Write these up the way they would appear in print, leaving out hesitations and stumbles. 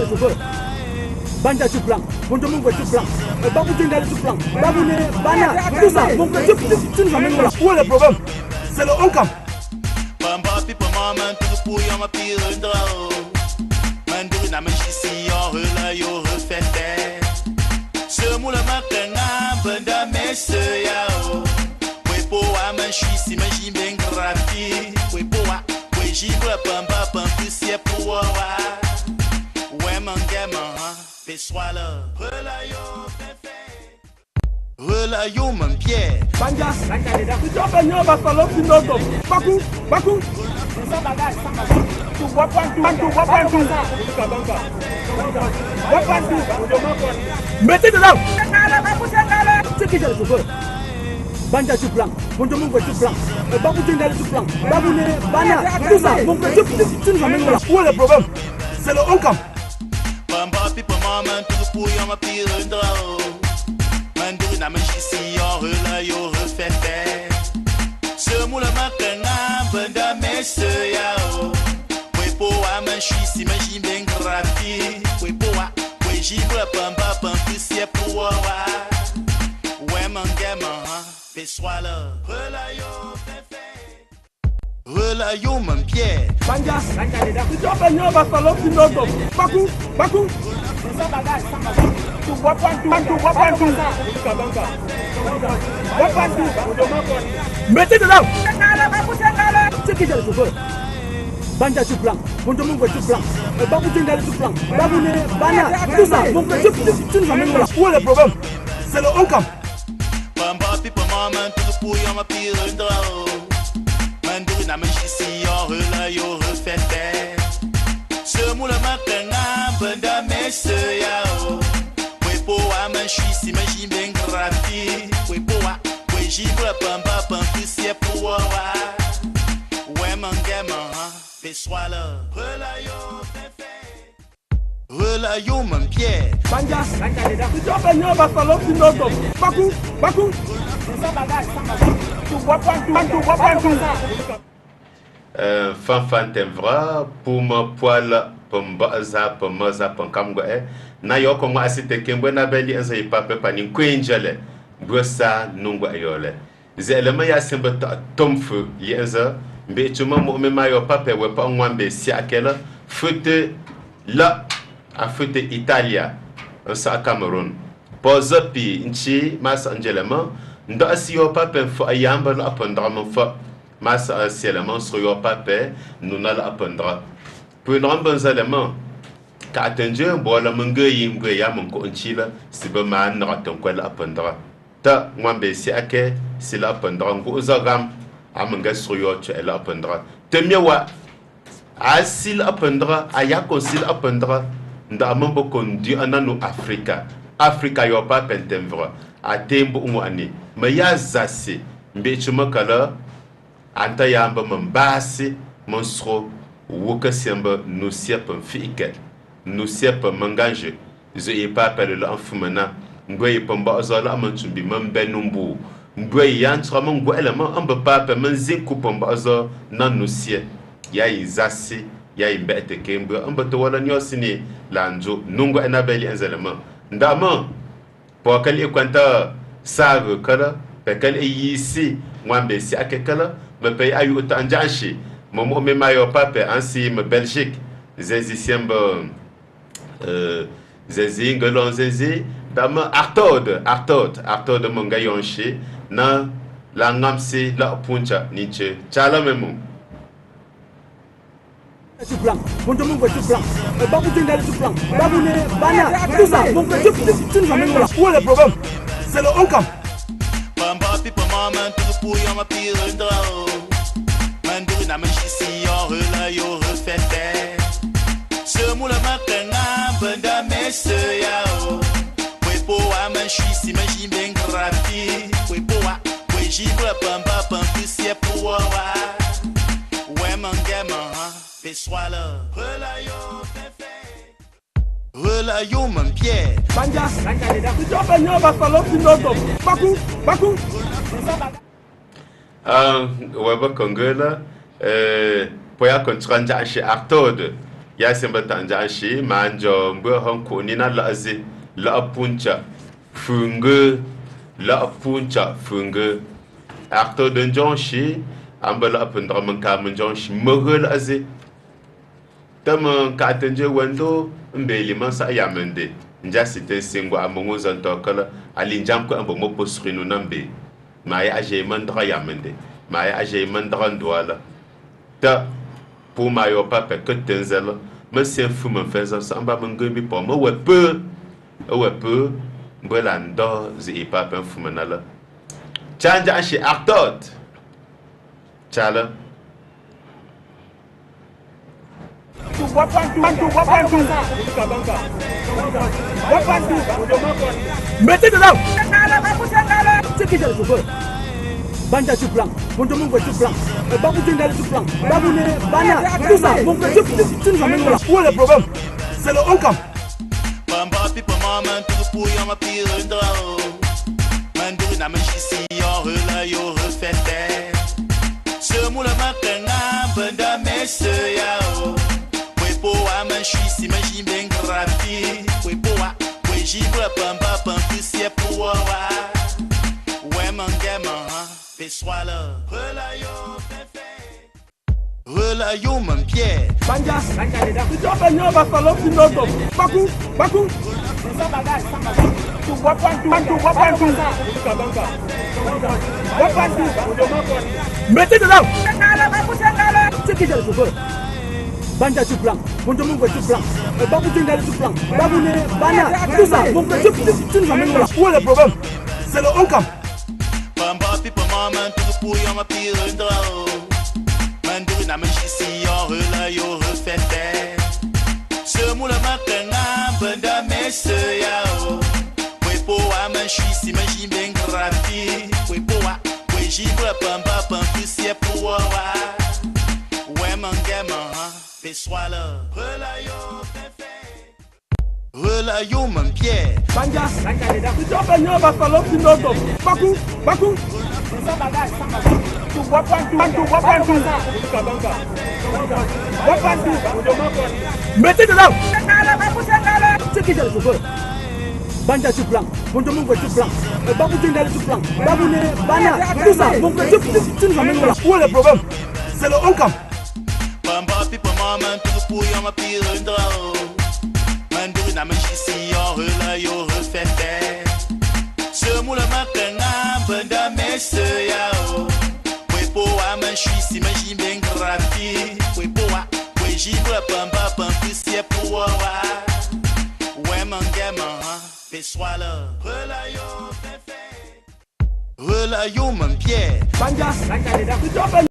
le chauffeur. Banja tu plan, Bonjour tu plan, Babou Djindal tu plan, Babou Bana, tout ça, mon frère, tu nous amènes là. Où est le problème? C'est le Onkam. Bamba pipa maman tu pour y ma pire drao. Mandou na manchisi yo rela yo refete. Ce moula makanga banda messe yao. We po wa manchisi manjimbe grafi. We po wa, we jibra bamba pampusia po wa. Ouais mangema, fais sois là. Relayo fefe. Relayo mon pied. Banja, tu dois venir au Bafalo Pinoto. Bakou, Bakou. Tu vois pas tout. Mettez dedans. C'est qui le chauffeur? Banja tu plan, Bonjour tu plan, Babou Djindal tu plan, Babou Bana, tout ça, mon frère, tu nous amènes là. Où est le problème? C'est le Onkam. Bamba pipa maman tu pour y ma pire drao. Mandou na manchisi yo rela yo refete. Ce moula makanga banda messe yao. We po wa manchisi manjimbe grafi. We po wa, we jibra bamba pampusia po wa. Ouais mangema, fais sois là. Relayo fefe. Relayo mon pied. Banja, tu dois venir au Bafalo Pinoto. Bakou. Tu vois pas tout. Mettez dedans. C'est qui le chauffeur? Banja tu plan, Bonjour tu plan, Babou Djindal tu plan, Babou Bana, tout ça, mon frère, tu nous amènes là. Où est le problème? C'est le Onkam. Bamba pipa maman tu pour y ma pire drao. Mandou na manchisi yo rela yo refete. Ce moula makanga banda messe yao. We po wa manchisi manjimbe grafi. We po wa, we jibra bamba pampusia po wa. Ouais mangema, fais sois là. Relayo fefe. Relayo mon pied. Banja, tu dois venir au Bafalo Pinoto. Bakou. Tu vois pas tout. Fanfan temvra pour ma poil pombaza pomaza ponkamgoe na yoko ma asite kembo na beli enza ipape pani kwenjele bosa nungo ayole zelema ya semba tomfu yenza mbe chuma mo mema yo pape we pa ngwambe si akela fute la a fute Italia sa Cameroun pozapi nchi mas angelema ndo asiyo pape fo ayamba la apondra fo mas asielema so yo pape nuna la apondra pour un bon élément ka attendu bola mangayi ya mon ko nchila siba man raton ko la apondra ta ngwambe si ake si la apondra ngo zagam amanga so yo che la apondra temyewa asil apondra ayako sil apondra nda mambo kondi ananu Afrika yo pa pentemvra atembo umwani maya zasi mbechuma kala anta yamba mbasi monsro wuka semba nusia pam fiike nusia pam manganje zo e pa pele la enfumana ngoy pamba azala amantumbi mambenumbu ngoy yantra mango elema amba pa pa manzinku pamba azala nan nusia yayi zasi yayi mbete kembo amba to wala nyosini lanjo nungo enabeli enzelema ndama po kali kwanta sago kala pe kali yisi mwambe si akekala me pay ayu tanjashi momo me mayo pape ansi me Belgique zezi semba zezi ngolon zezi dama artode monga yonshi na la ngamsi la puncha niche chala memo tu plan, Bonjour tu plan, Babou Djindal tu plan, Babou Bana, tout ça, mon frère, tu nous amènes là. Où est le problème? C'est le Onkam. Bamba pipa maman tu pour y ma pire drao. Mandou na manchisi yo rela yo refete. Ce moula makanga banda messe yao. We po wa manchisi manjimbe grafi. We po wa, we jibra bamba pampusia po wa. Ouais mangema, fais sois là. Relayo fefe. Relayo mon pied. Banja, tu dois venir au Bafalo Pinoto. Bakou. Weba Kongola, poya kontranja chez Artode, ya semba tanja shi manjo mbo hon ko ni na lazi la puncha funge la puncha funge acto de jonshi ambala apundra man ka man jonshi mogel azi tam ka tenje wendo mbeli man sa yamende nja site singo amongo zanto kala ali njam ko ambo mo posrinu nambe mai aje man dra yamende mai aje man dra ndwala ta pour mayo papa que tenzel me se fu me feza samba mngombi po mo wepe mbelando zi papa fu manala chanja shi actot chala mettez dedans. C'est qui j'ai le chauffeur? Banja tout blanc, mon tout blanc, Babou Djengale tout blanc, Babou Bana, tout ça, mon frère, tu nous amènes là. Où est le problème? C'est le Onkam. Bamba pipa mama tu puya ma pirendra. Mandou na machisi yo rela yo refete. Ce moule makanga banda messe yao. We po a manchisi majim ben grafi. We po a we jibra pamba pampusia po wa. Ouais mangema fais sois là. Relayo mon pied. Banja, tu dois venir va falloir que nous Bakou. Tu vois pas tout. Mettez dedans. C'est qui j'ai le chauffeur? Banja tout blanc, mon tout blanc, Babou Djengale tout blanc, Babou Bana, tout ça, mon frère, tu nous amènes là. Où est le problème? C'est le Onkam. Bamba pipa mama tu puya ma pirendra. Mandou na machisi yo rela yo refete. Ce moule makanga banda messe yao. We po a manchisi majim ben grafi. We po a we jibra pamba pampusia po wa. Ouais mangema fais sois là. Relayo mon pied. Banja, tu dois venir va falloir que nous Bakou. Tu vois pas tout. Mettez dedans. C'est qui j'ai le chauffeur? Banja tout blanc, mon tout blanc, Babou Djengale tout blanc, Babou Bana, tout ça, mon frère, tu nous amènes là. Où est le problème? C'est le Onkam. Bamba pipa mama tu puya ma pirendra. Mandou na machisi yo rela yo refete. Ce moule makanga banda messe yao. We po a manchisi majim ben grafi. We po a we jibra pamba pampusia po wa. Ouais mangema fais sois là. Relayo mon pied. Banja, tu dois venir.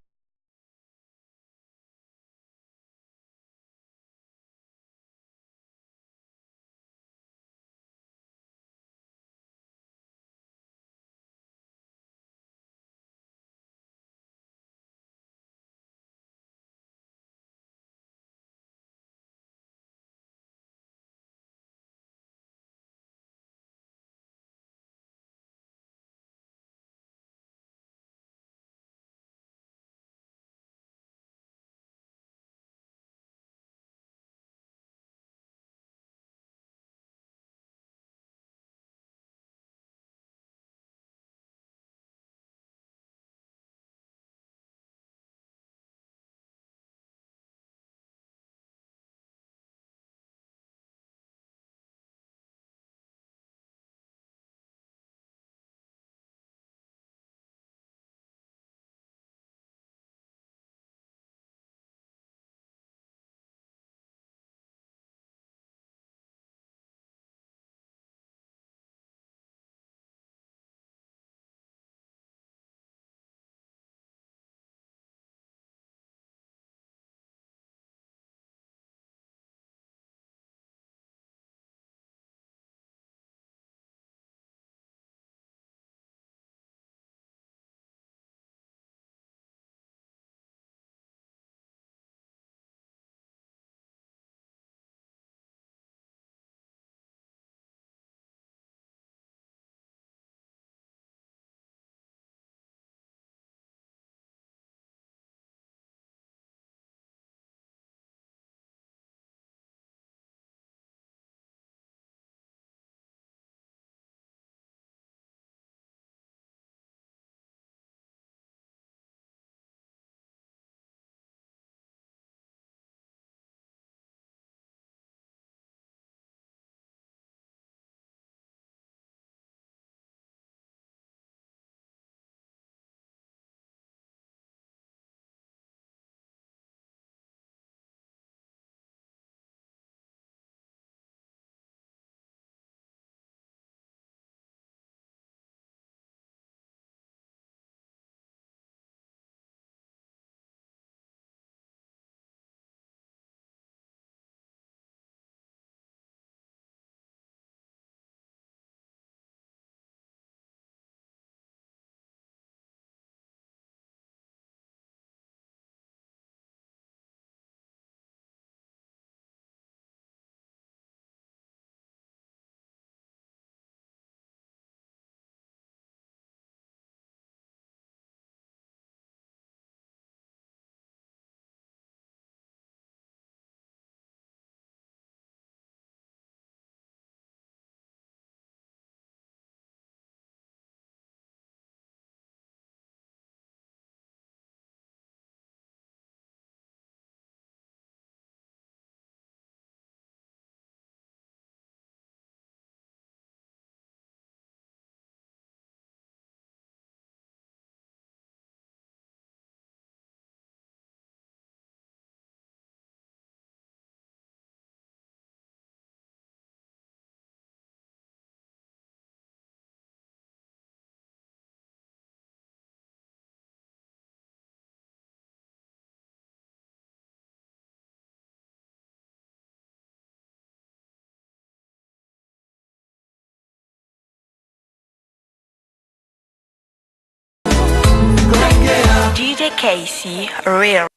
DJ Casey, Real.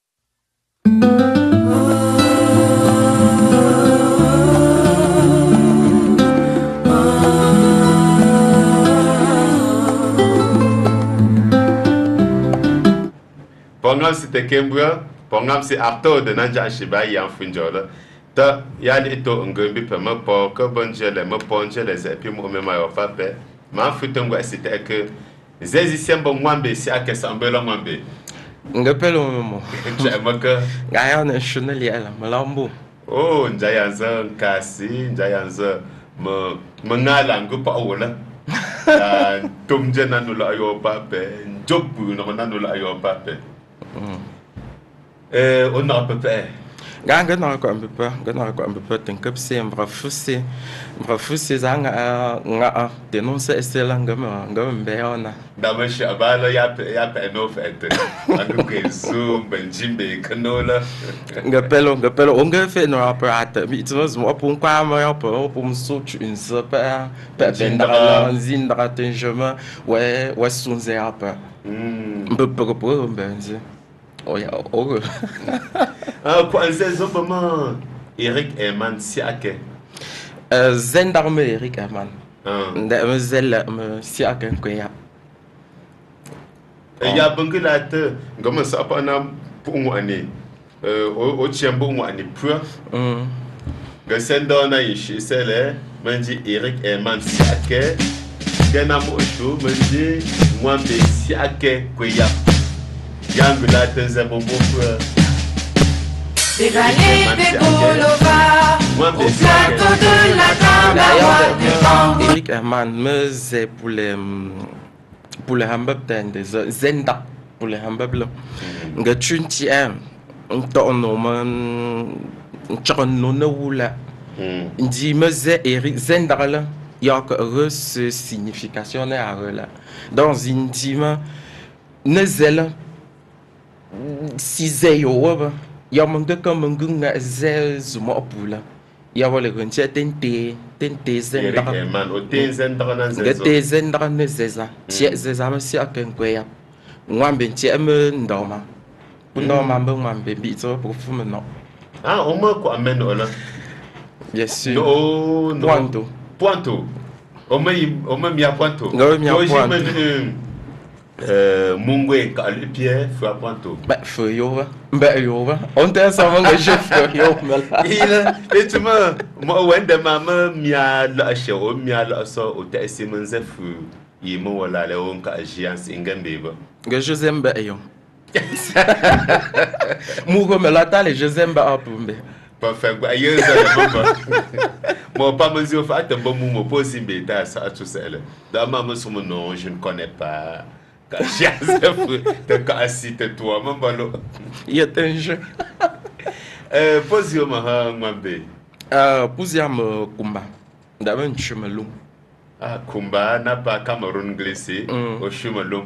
Pongam si tekembra, pongam si arto de nanja shiba yan funjola. Ta yani ito ngombi pe me po ko bonjele me ponjele ze pi mo me mayo fa pe. Ma futongo si te ke zezi sembo mwambe si ake sambela mwambe. Ngapelo mo. Jamaka. Gaya na shunali ala malambo. Oh, njayanza nkasi, njayanza mengala ngupa awala. Tumje nanula ayo pape, jobu nanula ayo pape. On a peu près. Ganga na ko ambe ten kap se mbrafusi zanga nga denonce estela ngama mbeona Da shi abala ya pe no fete. Anu ke zoom benjimbe kanola. ngapelo onga fe no apparata mi tsos mo pon kwa ma ya po so une se pa bendra zindra tenjema ouais sunze apa mbe benzi. Oh ja, oh. Quoi, c'est vraiment Eric Herman Siake. Zendarme Eric Herman. De zel Siake koya. Ya bangulate, ngoma sa pa na pour ane. O tiembo ane pua. Ga sendo na ishi sele, manji Eric Herman Siake. Gana mo to manji mwambe Siake koya. Yangu la tenze bobo des vallées de Golova, au plateau de la table. Eric Herman me c'est pour les hamburgers des zenda pour les hamburgers. Nga chunti to no man chon no wula. Ndi me c'est Eric zenda là. Il y a que ce signification là là. Dans intima ne zela si zeyo wa ya manga kama ngunga ze zuma opula ya wale gonche tente zenda man o tenzenda na zezo gete zenda ne zeza tie zeza ma si akenkwe ngwambe tie me ndoma ndoma mbe ngwambe bitso pour fume no o mo ko ameno la bien sûr no Pointo o me mi a Pointo Mungwe ka le pied feu à Pointo. Feu yo on te ça va que je feu yo et tu moi wende mama mia la shero mia la so o te simenze fu yimo wala le on ka agence ingambe ba que je aime ba yo Mugo me la tale je aime ba apumbe pas faire quoi ailleurs ça moi pas mesure fait un bon moment possible ça tout ça là dans maman son nom je ne connais pas. Toi, mon ballon. Il y a un jeu. Posio maha ngwambe. Posio me kumba. D'abord un chemelum. Kumba n'a pas Cameroun glissé au chemelum.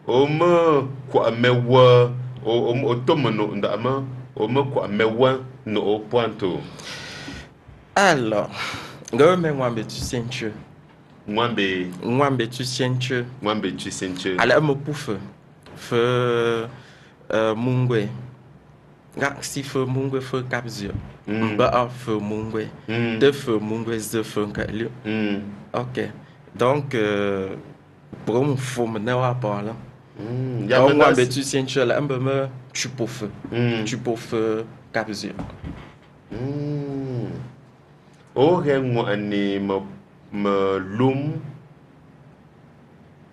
Omo kwa mewa o tomono ndama omo kwa mewa no o Pointo. Alors, ngome ngwambe tu senchu. Mwambe tu senchu. Ala me pouffe. Feu mungwe. Gak si feu mungwe feu kapzio. Ba feu mungwe. De feu mungwe de feu kalio. OK. Donc pour mon fou me n'a pas là. Donc mwambe tu senchu la mbe me tu pouffe. Tu pouffe kapzio. O rengo ani melum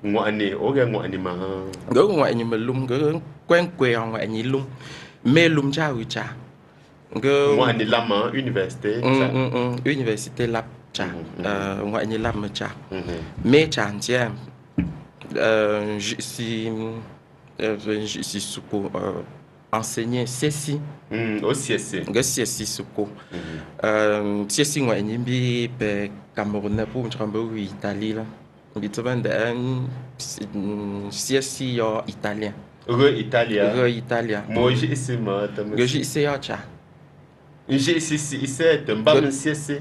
ngwani oge ngwani ma go ngwani melum go kwen kwe ngwani lum me lum cha wi cha go ngwani lama université université lab cha ngwani lam cha me cha ntien je suis suko enseigner ceci au CSC go ceci suko ceci ngwani bi pe Cameroun pour me Italie là. Il te vend CSI italien. Italien. Moi j'ai ici ma. J'ai ici ya cha. J'ai ici c'est un bam CSC.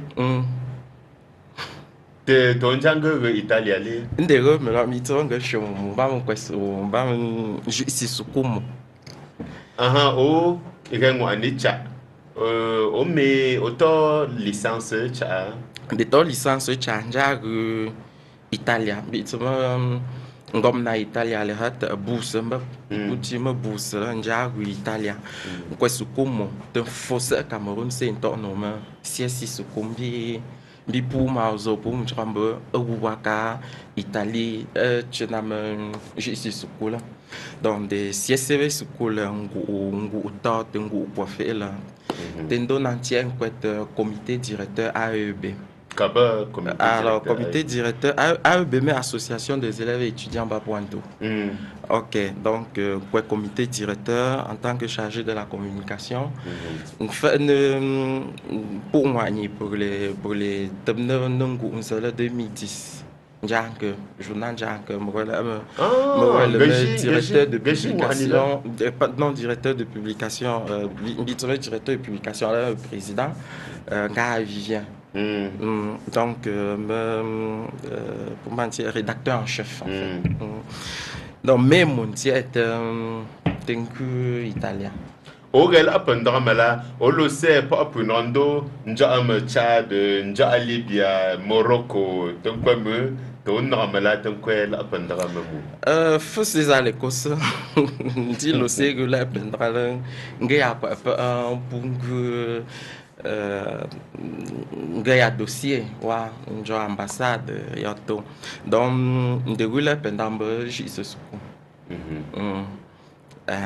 te to njanga Italia le. Ndero me la mito nga shomu ba mo kweso ba mo si sukumu. Aha o irengo anicha. O me auto licence cha. De to licence chanja Italia bito ngom na Italia le hat bourse mba puti ma bourse la njagu Italia kweso kumu te fosse Cameroun c'est to no ma si sukumbi bi pour ma zo pour mjambo waka Italie chenam jisi sukula donc des CSV sukula ngu ta ngu po fe la tendo n'antien kwet comité directeur AEB. Alors, comité directeur, AEB, mais Association des élèves et étudiants Bapuanto. Ok, donc, comité directeur en tant que chargé de la communication. Pour moi, pour les 2010. Journal directeur de publication, non directeur de publication, directeur de publication, le président, Gare Vivien. Donc, pour moi, c'est rédacteur en chef. En fait. Donc, mais mon est un italien. Ogel apendra mala olo se pa punando nja am Tchad nja Libya Morocco donc me to normala donc la apendra mamu faut ces aller cause dit lo se que la apendra ngaya pa un bungu ngaya dossier wa nja ambassade yato donc de gula pendambe jisu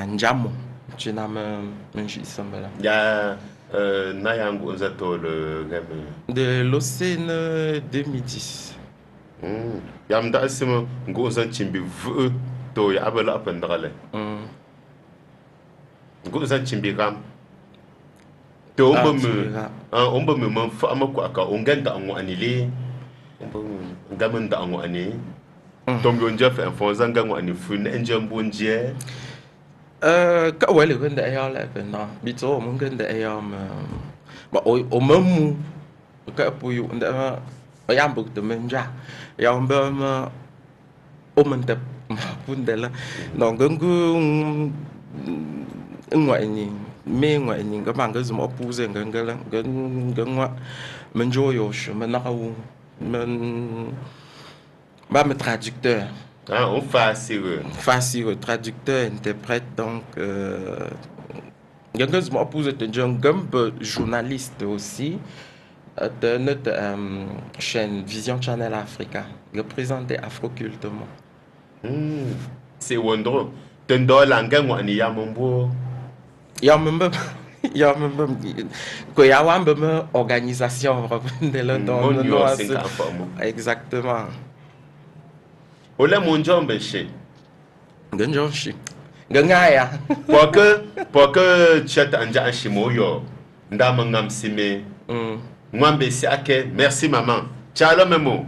njamo Chinam Sambala. Ya Nayangu Zato le gamin. De l'Océan 2010. Yamda Asimo Gozan Chimbi Vu to ya abala apendrale. Gozan Chimbi Ram. To omba me man fa amako aka ongenda ango anile. Ngamenda ango ani. Tombo njef enfonzanga ngo ani fun enjambonje. Các quay được cái đó lại phải nói bị số muốn cái đấy mà ở mâm cái bùi để mà ở em bực từ mình ra em bơ mà mình tập vấn đề là nó cứ ngoại nhìn mê ngoại nhìn các bạn cứ dùng ở bùi gì cái ngoại mình vô rồi mình nào mình ba mươi traducteur. On facile. Facile, traducteur, interprète, donc. Je suis un journaliste aussi de notre chaîne Vision Channel Africa. Je présente Afroculte. C'est wonderful. Tendo langa ngwani ya mambo. Ya mambo. Ya mambo. Ko ya wamba organisation de l'ordre. Exactement. Ole monjombe she. Ganjonshi. Gangaya. Pour que chat anja shimoyo. Ndama ngamsime. Mwambe si ake. Merci maman. Ciao memo.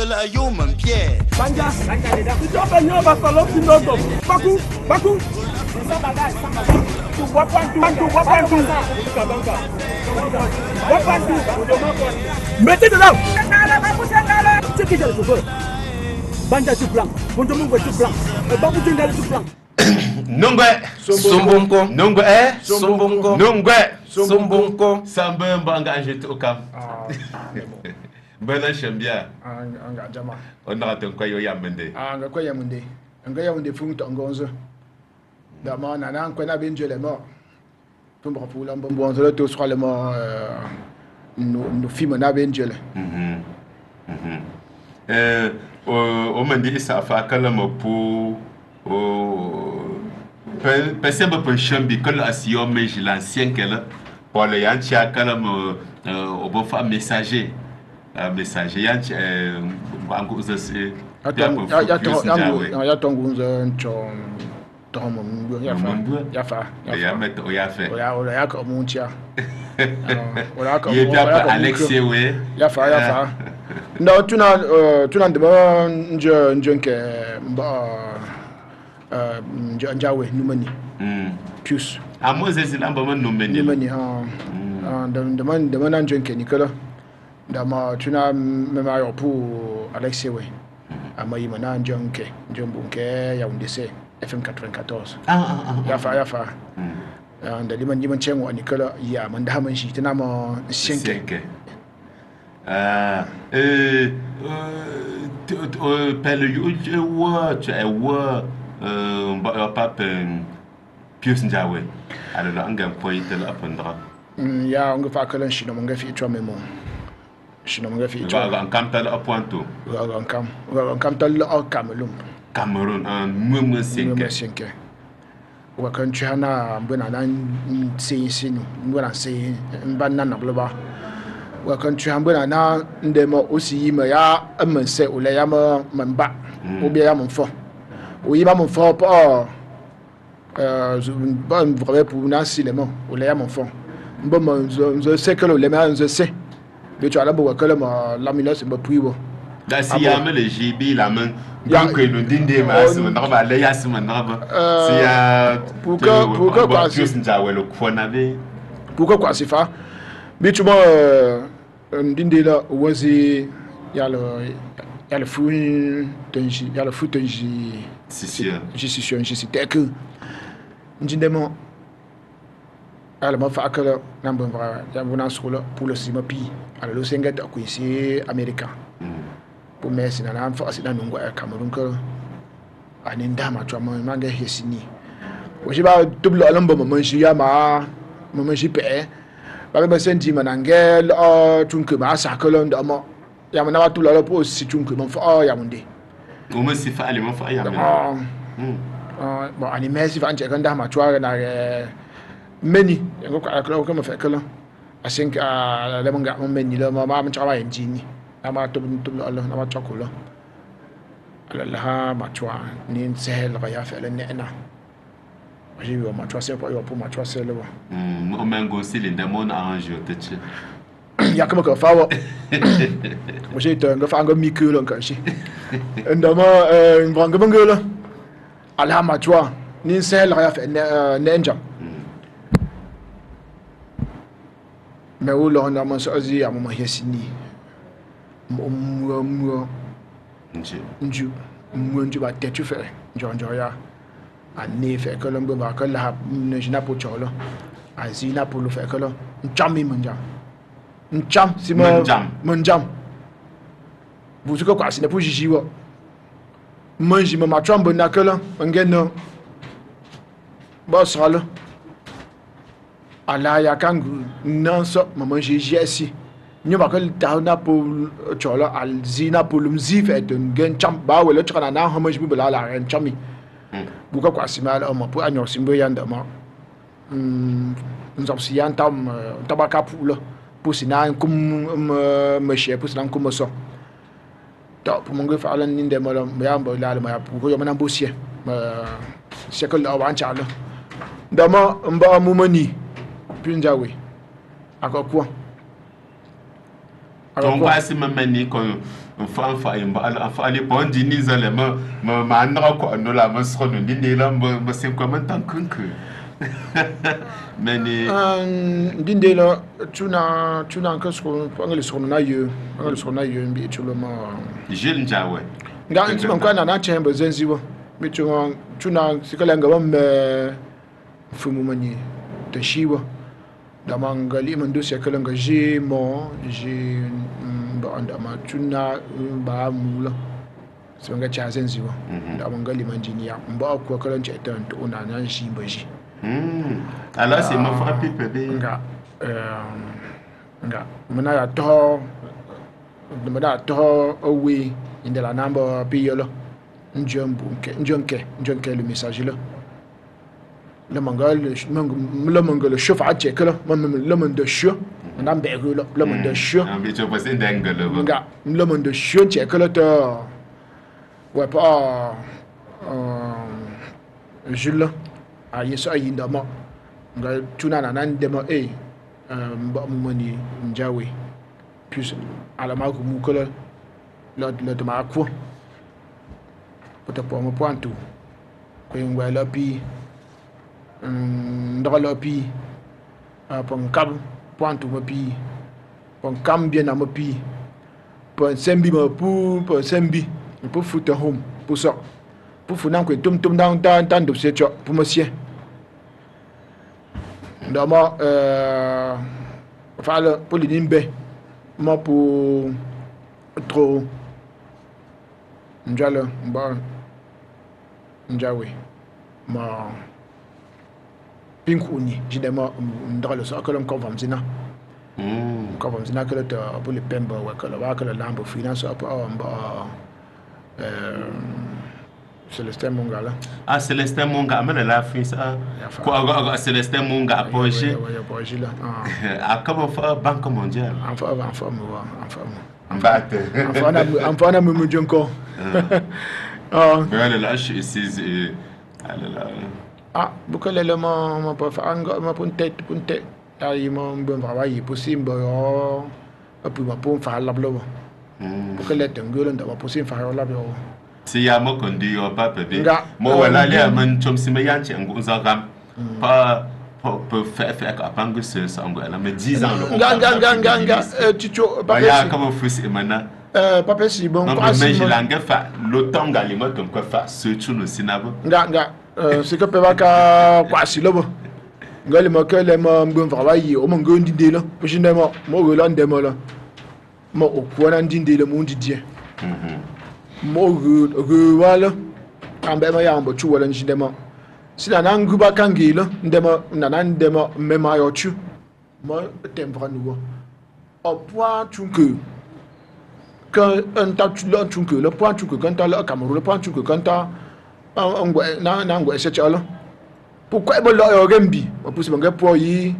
la yo man pierre. Banja, tu dois venir au salon qui nous Bakou. Mettez dedans. C'est qui j'ai le chauffeur? Banja tout blanc. Bonjour tout blanc. Babou Djengale tout blanc. Nongwe. Sombonko. Nongwe. Sombonko. Nongwe. Sombonko. Samba mbanga ajete okam. Bana shambia. Anga jama. On a ton quoi yo yamende. Anga kwa yamunde. Anga yamunde funta ngonzo. Dama nana kwa na benjele mo. Tumba pula mbombo onzo to swale mo no film na benjele. O mandi isa fa kala mo pour Personne peut chambi que l'assio mais l'ancien qu'elle pour le yanchi à kalam au bon fa messager yanchi bango zase ya tongu ncho tomo ya fa ya met o ya fait ya ko munchia il est Alexis we ya fa no tuna ndeba njonke njawe numani pius amoze zilamba man numani de man njonke nikala dama tuna mema yo pour Alexis we amayi mana njonke njombunke ya undese FM 94 ya fa da liman chengo nikala ya man da man shi tana ma shenke pelle yu wa papa pius njawe alors anga point de la pendra ya on fa kalan shi no mun ga fi twa memo shi no mun ga fi twa ga kam tal a pointo ga kam tal a Cameroun en mumu senke wa kan chana mbona nan sinu mbona se mbanna na bloba wa kan chana mbona na ndemo osi ma ya amanse ule ya ma mba obi ya mfo oui ma mon fort pas bon vraiment pour na cinéma ou les mon fond bon je sais que le mais je sais mais tu as là pour que la mina c'est pas puis bon da si ya me le jibi la main donc le dinde ma c'est normal les ya c'est normal si ya pourquoi quoi c'est njawe le konabe pourquoi quoi c'est fa mais tu vois dinde là wazi ya le fruit tenji ya le fruit tenji c'est que ndimo ala ma fa akala namba vra ya bona solo pour le sima pi ala lo senga ta ku ici américain pour messi na na fa asina nungo e Cameroun ko ani ndama to ma manga hesini o jiba double alamba ma shi ya ma shi pe ba senti manangel tunke ba sa kala ndama ya ma na tout la pour si tunke ma fa ya munde o me si fa ali ma fa ya bon ani messi fa anje kan da ma tuare na meni ngo ka kala ko ma fa kala asin ka le manga mo meni le ma chawa enjini ama to Allah na ma chakula ala ha ma chwa ni sel ba ya fa le nena waji wa ma chwa se po yo po ma chwa se le wa o mengo silinda mon arrange teche ya kama ka fa wa mo je to nga fa nga mi kulo kan shi ndama nganga bangala ala ma chwa ni sel ya fa nenja mais où l'on a mon choisi à mon yesini nju ba tetu fe jonjo ya ani fe ko lombo ba ko la ne jina po cholo azina po lo fe ko lo nchami manja ncham si monjam buzu ko kwasi ne po jijiwo manji ma chombo na ko lo ngeno ba sala ala ya kangu nanso mama jesi nyoba ko tauna po chola al zina po lumzi fe don gen cham ba wala chana na ha majbu bala la ren chami buka kwa simal o po anyo simbo yanda ma nzop siyan tam tabaka pulo po sinan kum meshe po sinan kum so to po mongo fa alan ninde ma ya mbo la ma ya po yo mana bosie sekol da wan chala dama mba mumani pinjawe akakwa ton quasi mamani ko fa ali bon diniza le ma ndra ko no la ma sro no ni la ma c'est comment tant que meni dinde la tuna ka so ngale so na yo mbi chulo ma jil njawe nga nti man kwa na chembe zenziwo mbi tuna sikala ngaba me fumu mani tashiwa da mangali man do sikala nga je mo je ba anda ma tuna ba mula so nga cha zenziwo da mangali manjinia mba ko kala nche tan to na nan shi ba ji alors c'est ma frappe bébé nga mana ya to owe indela namba piyolo njonke le message là le mangal chef a check là le man de chou on a mbego le man de chou mais tu passer dingue nga le man de chou check là to ouais pas Jules a yeso ayinda ma nga tuna na nan dema mba mumani njawe plus alama ko mu kala la de ma ko peut-être pour me pointu ko ngwa la pi ndala pi pon kam pointu ma pi pon kam bien na ma pi pon sembi ma pour sembi pour foot home pour ça pour funan ko tum dan do se cho pour monsieur ndama fala polinimbe ma pour trop njala mba njawe ma pinkuni jidema ndalo so akala ko vamzina ko vamzina kala to pour le pemba wa kala lambo finance apa mba Célestin Monga là. Ah, Célestin Monga, mais la fin ça. Quoi, Célestin Monga apogé. Apogé là. Ah, comment faire Banque mondiale? Enfin. Enfin, me me jonko. Ah. Mais là, je suis ah, beaucoup d'éléments, ma pas ma punte. Aïe, mon bon travail possible. Et puis ma pompe faire la blow. Beaucoup les tengles on doit possible faire la blow. Si ya mo kondi yo pa bébé mo wala le man chom si me yanchi ngu zagam pa peut faire apang se sango la me 10 ans le ganga ticho pa ya comme fils emana papa si bon quoi si mais langa fa le temps gali mo ton ko fa se chuno sinabo ganga c'est que peva ka kwasi lobo ngali mo kele mo mbon travail o mo ngondi de lo pujine mo wala ndemo lo mo okwana ndinde le mo ndidie mo wala ambe ma yambo chu wala njidema sina nanguba kangilo ndema ndema mema yo chu mo tempra nuwo au point chunke quand un ta tu le chunke le point chunke quand ta le Cameroun le point chunke quand ta ngwe na ngwe se chala pourquoi bo lo yo gembi o pusi bange po yi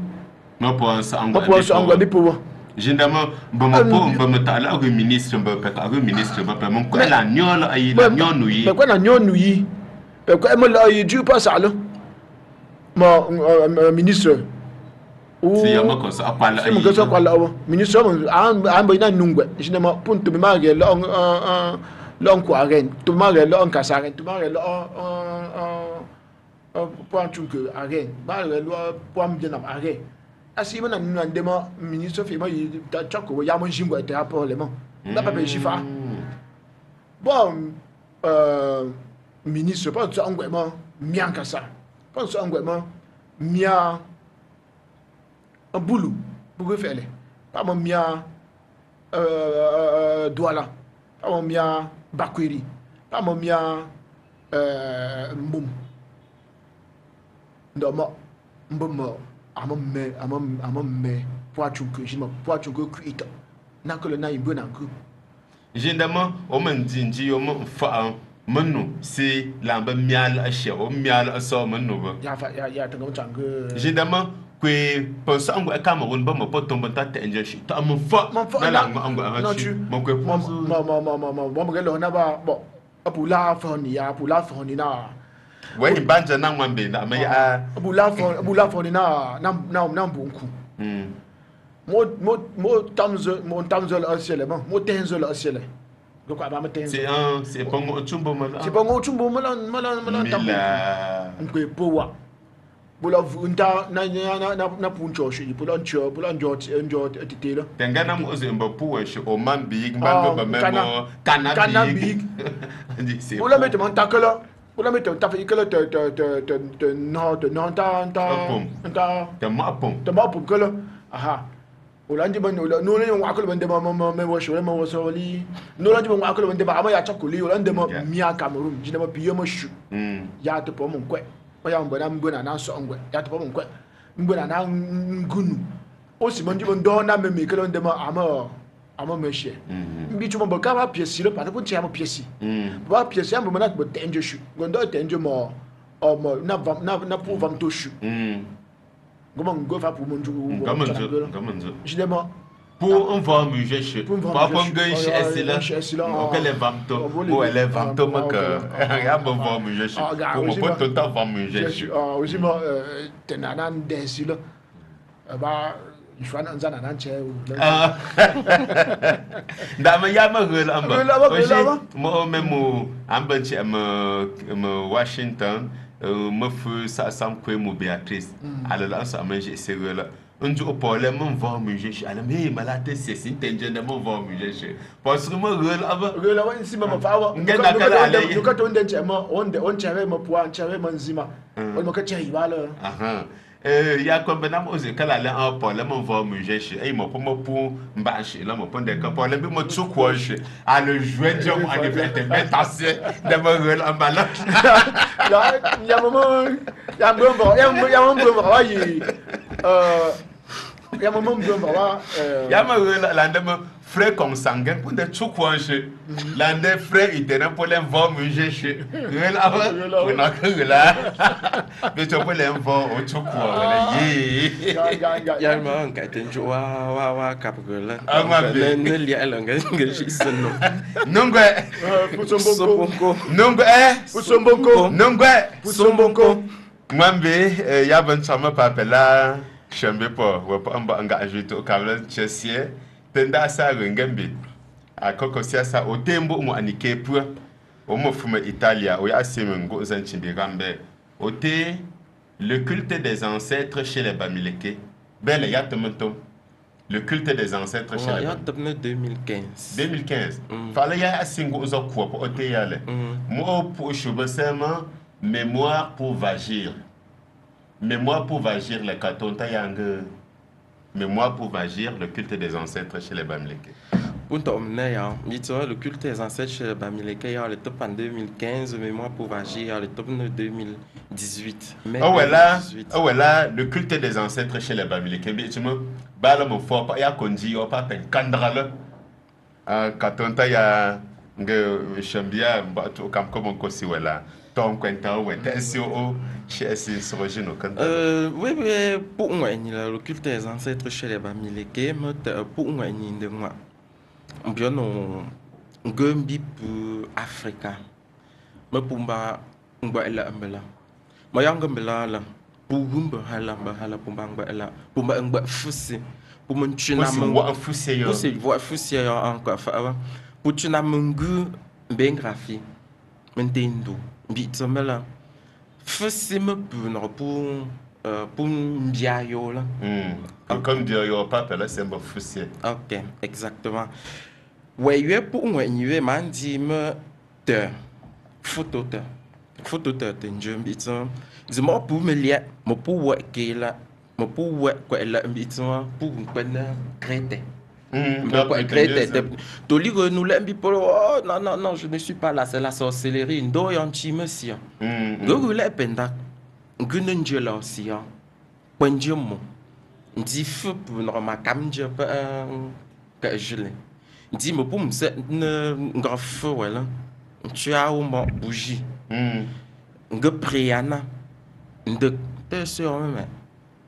no po angwa bi po Généralement, me tala au ministre, me mon quoi la nyol ayi la nyonouyi. Mais quoi la nyonouyi? Quoi me la yi du pas ça là? Mon ministre. Si yama ko sa apala ayi. Si mo ko sa apala o. Ministre an boina nungwe. Généralement pour te marier là on quoi ren. Tu marier là on kasaren. Tu marier là point tu que aren. Marier là point bien aren. Asi mana ndema ministre fait moi ta chako ya mon jingwa était rapport les mains n'a pas chifa bon ministre pas ça engouement mianka ça pas ça engouement mia un boulou pour faire les pas mon mia douala pas mon mia bakwiri pas mon mia mbum ndoma mbum amame poachunke jima poachunke kuita nakole na imbo nanku généralement o man dinji o man fa manu si lamba mial a che o mial a so manu ba ya tanga change généralement que pense ango e Cameroun ba mo potom ba ta enje shi ta mo fa na la ango a chi mo ko mo gelo na ba bo apula fa ni na ouais banja na ngwambe na me a abula foni na bunku mo tamzo la asiele mo tenzo la asiele donc aba ma tenzo c'est pas un chumbo mala c'est pas un chumbo mala tambo ngwe powa bula vunta na puncho shi bula njo titela tengana mo zemba puwa shi o man big man ba memo kana big bula mete man takala bula mete tafa ikala te no ta ma pom kala aha ulandi ban no ne wa akulu bande ma me wo shole ma wo soli no landi ban wa akulu bande ba ama ya chakuli ulandi ma miya Cameroon jina ma piyo ma shu ya to po mun kwe ya mbona mbona na so ngwe ya to po mun kwe mbona na ngunu o si manji ban do na me me kala bande ma ama me she mbi chuma ba ka ba piesi le pa ko tia ma piesi ba piesi am ba na ko tenjo shu gondo tenjo mo o mo na pour vam to shu comment go fa pour mon jour justement pour un voir musée chez pas pour un chez là on que les vamto ou les vamto ma que ya bon voir musée chez pour mon pas tout temps voir musée chez aussi moi tenanan desi là ba il faut un zana nan che da ma ya ma rel amba mo même amba che me Washington me feu ça sam kwe mo Beatrice alors là ça mange sérieux là on dit au problème mon voir musée alors mais malade c'est tension de mon voir musée parce que mo rel aba nsi ma fa wa nuka to nden che ma on chere ma poa chere ma nzima on mo ka che ibala aha ya ko benam oze kala le un problème on va musée chez et mo pour mba chez là mo pon de ka problème bi mo tsukwo chez à le jouer dire mo ane fait mettre assez de mo rel en ballon ya maman ya mbombo wa yi ya maman mbombo wa ya ma rel la ndem frère comme sanguin pour de tsukwo chez la ndem frère itéran pour les va musée chez rel avant on a que là mais tu peux les voir au tsukwo wala yi ya ma ngai tenjo wa kapgela ne li ala ngai shi sino nongwe Pusombonko Mwambe ya ban chama papela shambe po wa pa amba anga ajito kabla chesie tenda sa rengembe akoko siasa otembo mo anike pu o mo fuma Italia o ya semengo zanchimbe gambe ote le culte des ancêtres chez les Bamileke belle ya tomato le culte des ancêtres chez les Bamileke 2015 fallait ya singo zo ko po ote yale mo pour chobosema mémoire pour vagir les katonta yang mémoire pour vagir le culte des ancêtres chez les Bamileke le culte des ancêtres chez les Bamileke le top en 2015 mémoire pour vagir le top en 2018 voilà le culte des ancêtres chez les Bamileke tu me bala mo fo pa ya konji o pa pen kandra le katonta ya nge shambia mbato kam ko mon ko si wala ton kwenta ou SO chez Sorogino quand oui pour moi le culte des ancêtres chez les Bamileke pour moi ni de moi bien non ngombi pour Africa me pumba ngba ela mbela ma yanga mbela la pour humba hala pumba ngba fusi pour mon china mo fusi yo c'est voix fusi yo encore fa pour china mungu bengrafi mentendo bitomela fusi me pour mbiayo là comme dire yo papa là c'est un fusi ok exactement ouais pour moi il m'a dit me de photo de njum bitom zimo pour me lia mo pour ouais que là mo pour ouais quoi là bitom pour connaître crété nous non, je ne suis pas là, c'est la sorcellerie. Ndo yanchi monsieur. Gogo le penda. Gununjela aussi. Pendiomo. Ndi feu pour normal kamje que je l'ai. Ndi me pour me grand feu voilà. Tu as au moins bougie. Nge priana. Nde te sur même.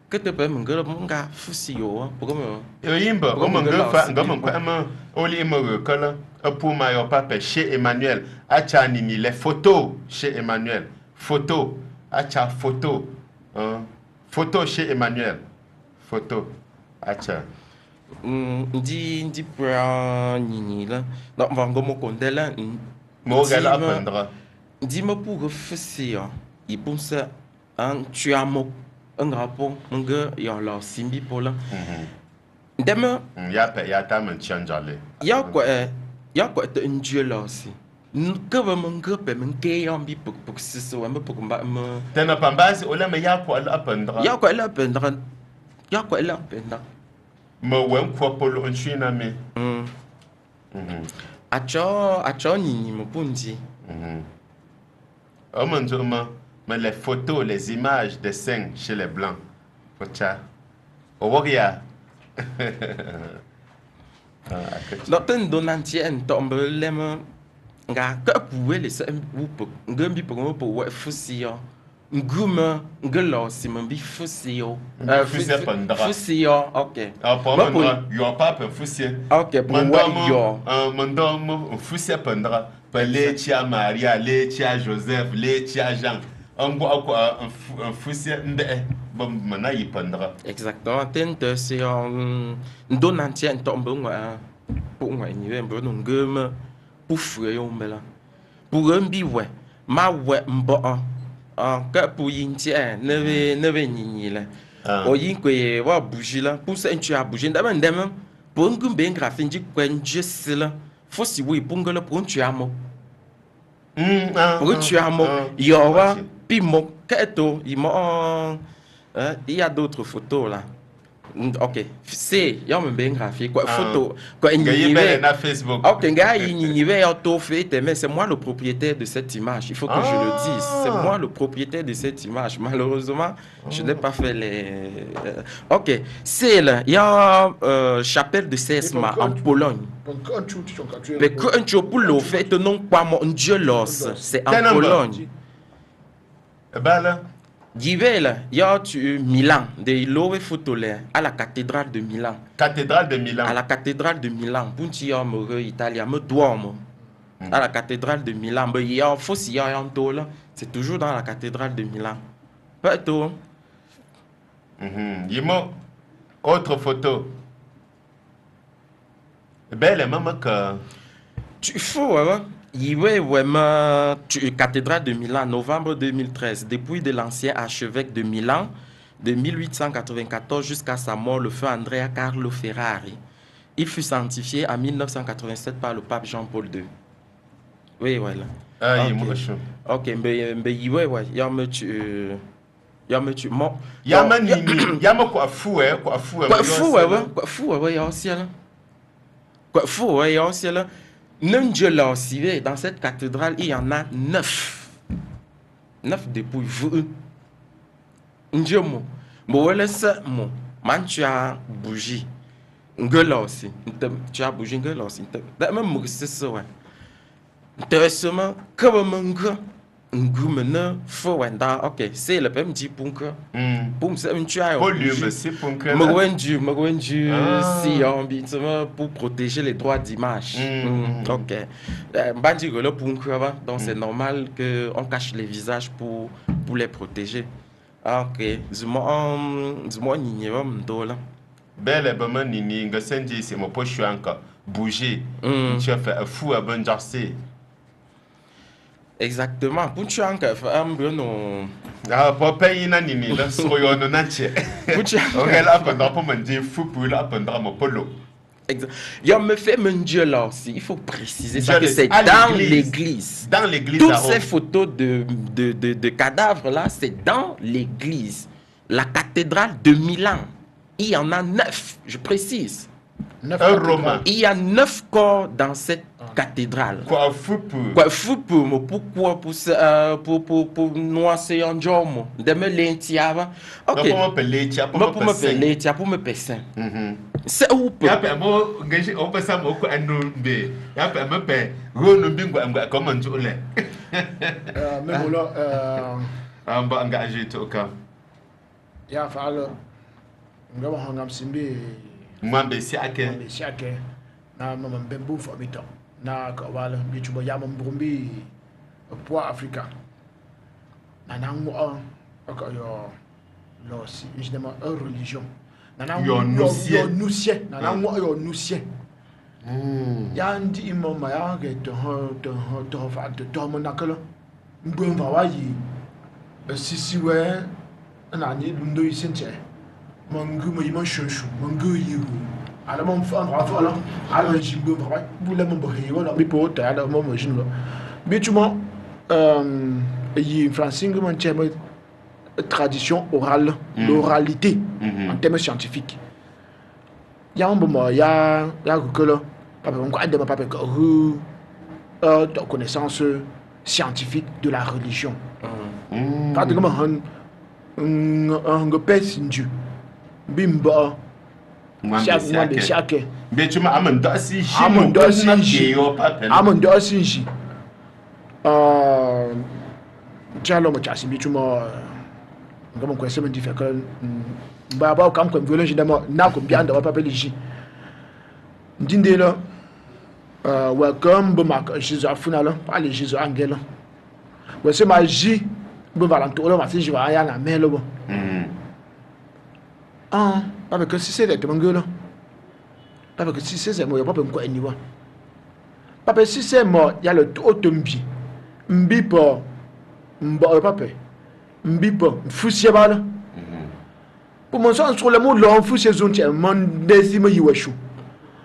Que te peux me gueuler mon gars fusi yo pourquoi yimba o mangafa ngam kwama oli mo kala pour ma papa chez Emmanuel acha nini les photos chez Emmanuel photo acha photo chez Emmanuel photo acha Ndi pra nini là. Donc vango mo konde là. Mo gala apendra. Ndi mo pour refaire. Il pense un tu as mo un rapport nga ya la simbi pour là. Demain ya ta men chanjale. Ya quoi te ndieu là aussi. Que va mon groupe men ke yambi pour ce so me pour mba me. Tena pambasi ola me ya quoi la apendra. Ya quoi la apendra. Ya quoi la apendra. Me wen kwa polo on china me. Acho nini mo punji. Mais les photos, les images des seins chez les blancs. Pocha. Oworia. L'automne donantien tombe lema. Nga ka pouwe les seins ou ngambi pour ouais fusio. Nguma ngelo simambi fusio. Fusio, OK. Pour moi, il y a pas pour fusio. OK, pour moi yo. Mandom fusio pendra. Pelé tia Maria, le tia Joseph, le tia Jean. Un fusio nde bon mana y pendra. Exactement. Tente c'est un donantien tombe pour moi ni ben bon nguma pour frère mbela. Pour un bi ouais. Ma ouais mbo que pour yintia neve nini là. O yin kwe wa bouger là. Pour ça tu as bougé d'abord pour un gumbe graphique juste là. Faut si oui pour ngolo pour tu as mo. Pour tu as mo. Il y aura puis mo keto il y a d'autres photos là. OK, c'est y'a même bien graphique quoi photo quoi na Facebook. OK, gars, il va auto fait mais c'est moi le propriétaire de cette image. Il faut que je le dise. C'est moi le propriétaire de cette image. Malheureusement, je n'ai pas fait les OK, c'est là, il y a chapelle de Sesma en Pologne. Mais quand tu pour le fait non pas mon Dieu l'os, c'est en Pologne. Bah là Là, il y a Milan, de l'Ove Fotolé, à la cathédrale de Milan. Cathédrale de Milan. À la cathédrale de Milan. Punti me Italie, me dois à la cathédrale de Milan. Il y a Fossi, il y a un là. C'est toujours dans la cathédrale de Milan. Pas tout. Il y a autre photo. Belle maman que. Tu faut, hein? Oui, vraiment, cathédrale de Milan, novembre 2013. Depuis de l'ancien archevêque de Milan, de 1894 jusqu'à sa mort, le feu Andrea Carlo Ferrari. Il fut sanctifié en 1987 par le pape Jean-Paul II. Oui, voilà. Ah, il est chaud. OK, mais oui, ouais, il y a me tu. Il y a me tu. Il y a quoi fou, hein, quoi fou, quoi fou, ouais, il y a aussi là. Quoi fou, ouais, il y a aussi là. Dans cette cathédrale, il y en a 9. 9 dépouilles. Ndiomo. Bon, ça, tu as bougie. Ngela aussi. Tu as bougie, ngela aussi. Même c'est ça, ouais. Intéressant, comme Ngumena Fowenda, OK, c'est le même dit pour que. Pour me tu as volume, c'est pour que. Mwendu, si ambitement pour protéger les droits d'image. OK. Bandi le pour que, donc c'est normal qu'on cache les visages pour les protéger. OK. Dis-moi, n'y va m'dola. Belle maman nini, ngasendi c'est mon poche encore bouger. Tu as fait un fou à bon jarcé. Exactement. Pour tu as un peu non. Ah, pour payer na nini là, soyons non nature. Pour tu as. Ok, là pendant pour me dire fou pour là pendant mon polo. Exact. Il me fait mon Dieu là aussi. Il faut préciser ça que c'est dans l'église. Dans l'église. Toutes ces photos de cadavres là, c'est dans l'église. La cathédrale de Milan. Il y en a 9, je précise. Il y a 9 corps dans cette cathédrale. Quoi fou pourquoi pour noyer un jour de me l'entiava. OK. Pour me passer. C'est où peut. On peut ça beaucoup à nous B. Y a pas me paie. Ron bingo comment tu l'es. Même là on va engager tout cas. Ya fallu. Ngam hangam simbi. Mwambe siake na mama mbembu fo bito na ka wala bi chuba ya mom brumbi poids africain na nangu ka yo lo si évidemment une religion yo nusien nana ngo yo nusien ya ndi imo ma ya ge to fa to mo nakalo mbon va wa yi sisi we na ni ndo isenche mangu mo yimo shushu mangu yiru ala mo fa ala ala jimbo va bula mo bohe wala bi po ta ala mo jino bi tuma yi francingue mon cheme tradition orale, l'oralité en termes scientifiques. Il y a un moment, il y a que là, papa, connaissance scientifique de la religion. Pas de comment un père sinju, bimba, siake. Mais tu m'as amené si sinji. Jalo mo chasi bi tu mo ngam ko sema di fekk ba kam ko violence dama na ko bi anda ba papel ji ndinde la wa kam ba mak jizo afuna la pa le jizo angela wa se ma ji bo valanto la ma se ji va ya na melo bo ba que si c'est de mangela ba que si c'est mo ya pa ko eniwa ba si c'est mo ya le otombi mbi po mbo papa mbipo fusie bala pour mon sens sur le mot l'on fusie zone tiens mon désime yiwashu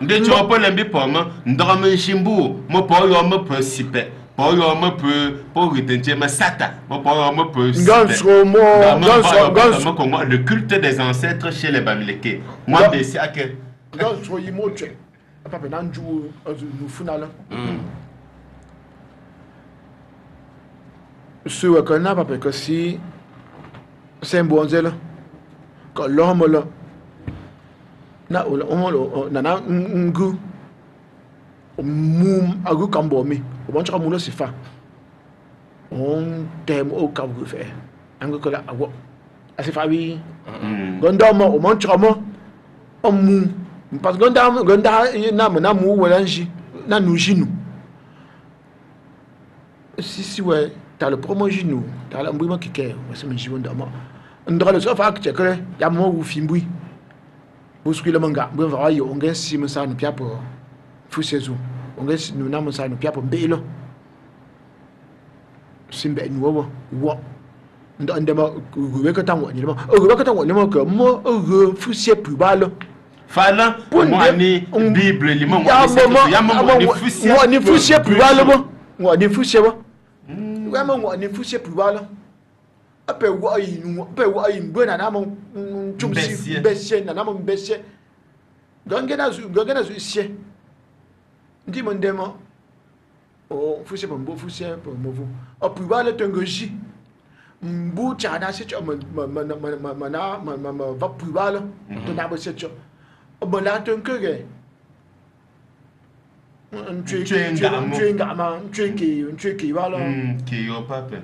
nde tu pas le mbipo ma ndome shimbu mo po yo mo principe po yo mo pour retenir ma sata mo po yo mo principe le culte des ancêtres chez les Bamileke moi desi ake dans so yimo tche papa nanju nous funala ce qu'on a pas que si c'est un bon zèle quand l'homme là na na ngu mum agu kambomi o bon chaka mulo sifa on tem o kabu fe angu ko la awo asifa bi gonda mo o mon chaka mo o mu parce que gonda na mu walanji na nujinu si ouais t'as le promo genou t'as l'embouillement qui est c'est mon jibon d'ama on doit le sofa que checker ya mo ou fimbui busque le manga bon va yo on gagne si ça nous piapo fu saison on gagne nous na mo ça nous piapo mbelo simbe nuwo wo ndo ndema we ka tanwo ni mo we ka tanwo ni mo ko mo fu sie pubalo fala mo ani bible li mo ni fu sie pubalo mo ni fu sie bo vraiment moi ne fousse plus bas là après wa yi mbona na mo chumsi bessie na mo bessie gangena zu sie ndi mo ndemo o fousse pas mbo fousse pas movu o plus bas le tengoji mbu chana se cho ma va plus bas là to na bo se cho o bon la tenkege un qui voilà qui yo papa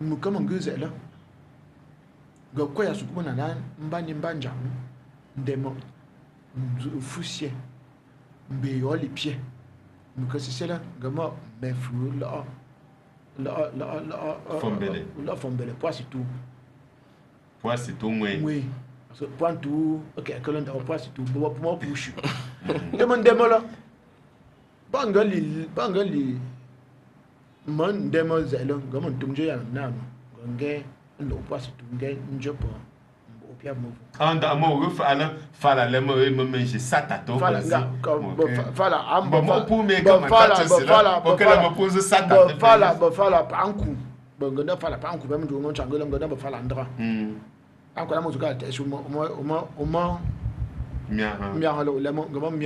mu kama nguze la ga kwa ya suku na mbani mbanja ndemo fusie mbe yo les pieds mu que c'est là ga ma ben fou la fombele pois c'est tout oui parce que point tout OK que l'on doit pois c'est tout pour moi push demandez-moi là bangali man demo zelo gamon tumje ya nanu nge ndo pasi tunge njopo opia mo anda mo rufa ala fala le mo menje satato fala ambo mo pour me comme fala pour que le me pose satato fala panku bangana fala panku même do mon changolo ngana fala ndra anko la mo zuka tesu mo mia halo le mo ngam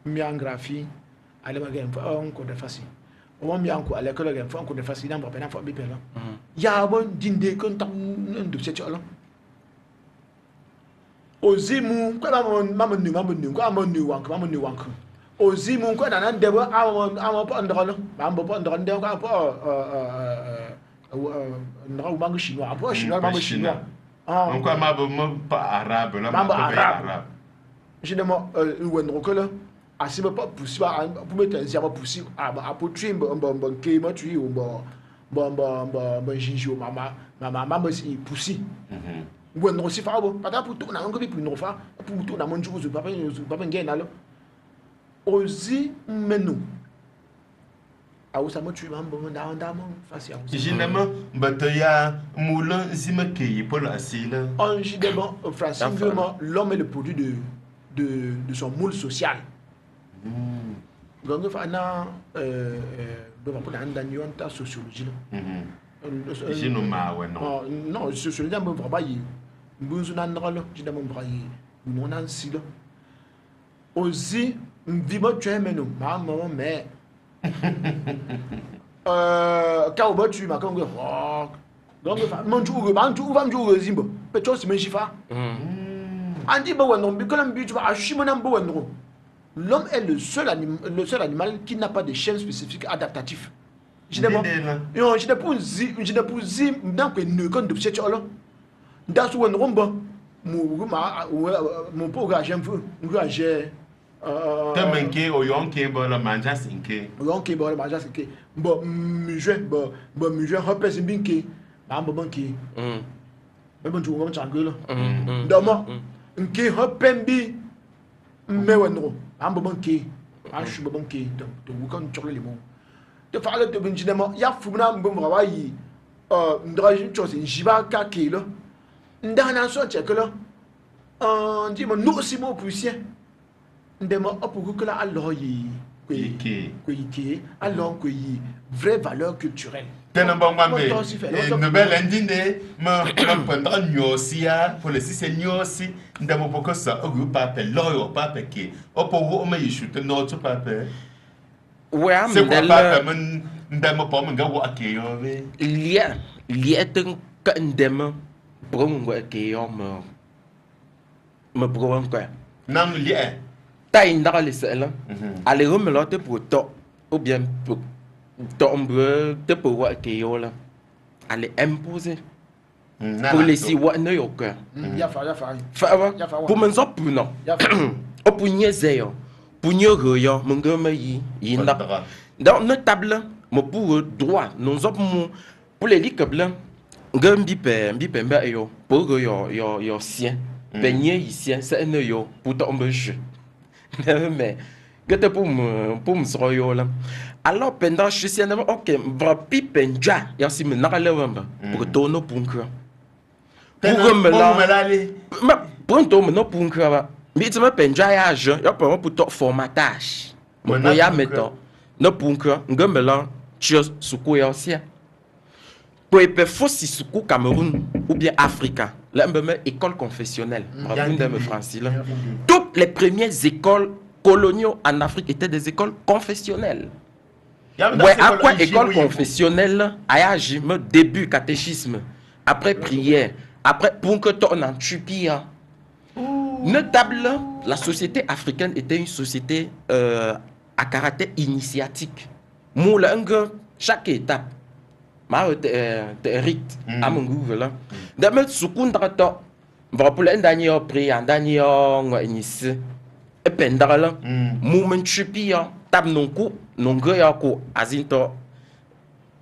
mia graphie ale ma gem fa on de facile o mo mi anko ale ko le gem fa on de facile na ba na fa bi pela ya bon dinde ko tam ndu se cholo ozimu ko ma nu ko ma nu wank ozimu ko na nde bo amo po ndolo ma mbo po ndolo nde ko po ndolo ba ngi chinois po chinois ma chinois on ko ma bo pas arabe là ma arabe je ne mo wendro ko la asiba pas possible pour mettre un zéro possible à pour tuer bon qui m'a tué bon jinjo mama si poussi When no si fa bo, pata pour tout na ngo bi pour no fa, pour tout na manju zo papa ngena lo. Ozi menu. Awusa mo tu mambo nda mo fasi awusa. Jinema bataya moulin zimake pour la asile. En justement Francine vraiment l'homme est le produit de son moule social. Donc fa na donc pour anda nyonta sociologie là. Jinoma ouais non. Non, sociologie mo vraiment yi. Mbuzu na ndalo jinema mo yi. Non nan si là. Ozi mvimo twemeno mama mais quand on tu m'as comme donc manju va manju zimbo petro si menjifa andi ba wono bi kolam bi tu ba ashimona mbo wono. L'homme est le seul animal qui n'a pas de chaîne spécifique adaptatif. Je ne peux zi dans que ne quand de cette là dans ce wono mbo mon pauvre j'aime fou j'ai Temenke o yonke bo la manja sinke. O yonke bo la manja sinke. Bo mujwe hopes binke. Ba mbo banki. Ba bon tu ngom changelo. Dama nke hopembi mewenro. Ba mbo banki. Ba shu bo banki to wukan chokle limo. De fa le to binjinema ya fumna mbo mwa yi ndra chose njiba ka kilo. Ndana so chekelo. Ndi mo no simo puissant. Ndema opugukula alors yi kweke alors que yi vraie valeur culturelle. Tenamba mambe nouvelle indine me prendra nyosia pour le c'est nyosi ndemo boko sa ogu pape loyo pape ki opo wo me yishute no to pape. Ouais, c'est quoi pape men ndemo po men ga wo akeyo ve. Lia ten ka ndemo brongo akeyo me brongo quoi. Nan lia Taille dans les selles, allez remeloter pour toi, ou bien pour tomber, te pour voir qu'il y a là, allez imposer. Pour les si wa ne yo cœur. Ya fa. Pour me zop non. Au pour nier zéro, pour nier rien, mon gars me y n'a. Dans notre table, mon pour droit, nous zop mon pour les lits blancs, gambi pembe yo, pour yo sien, peigner ici, c'est un yo pour tomber jeu. Mais que pour me soyo là alors pendant je suis ok va pipenja et aussi me n'allez pas pour tourner pour me là mais pronto me non pour mais tu me penja ya je y a pas pour ton formatage mon ya mettre non pour me là tu suku ya aussi pour être faux si suku Cameroun ou bien Africa là même école confessionnelle français là toutes les premières écoles coloniaux en Afrique étaient des écoles confessionnelles. Ouais, à quoi école confessionnelle a agi début catéchisme, après prière, après pour que ton en tupia. Notable, la société africaine était une société à caractère initiatique. Moulanga, chaque étape, ma rite à mon goût là. D'abord, sukundra to, va pour l'endanier prière, endanier initié. Et pendant moment chupia tab nonku nongo yako azinto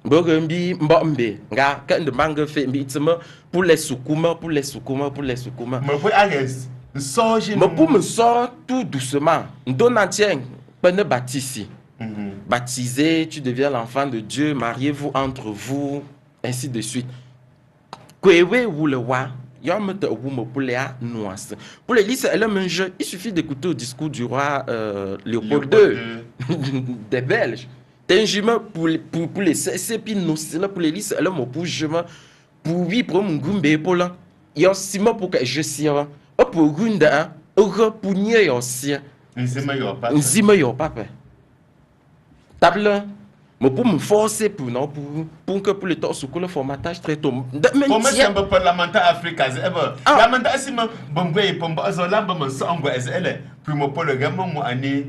bogembi mbombe nga quand de mangue fait mitima pour les soukuma me pour Agnès sorge me pour me sort tout doucement donne tien pene baptisé baptisé tu deviens l'enfant de Dieu mariez-vous entre vous ainsi de suite kwewe ou le wa pour les listes, il suffit d'écouter le discours du roi Léopold II des Belges. Pour les CCP, pour les listes, pour lui, pour mon gumbe, pour là, il y a 6 mois pour que je suis là. Pour Gunda, pour nier aussi. Nzima yo papa. Table. Mais pour me forcer pour que pour le temps sous le formatage très tôt. Pour me c'est un peu parlementaire africain. La manda asima bongwe pomba azola bama sangwa ezele. Puis mo pour le gamin mo année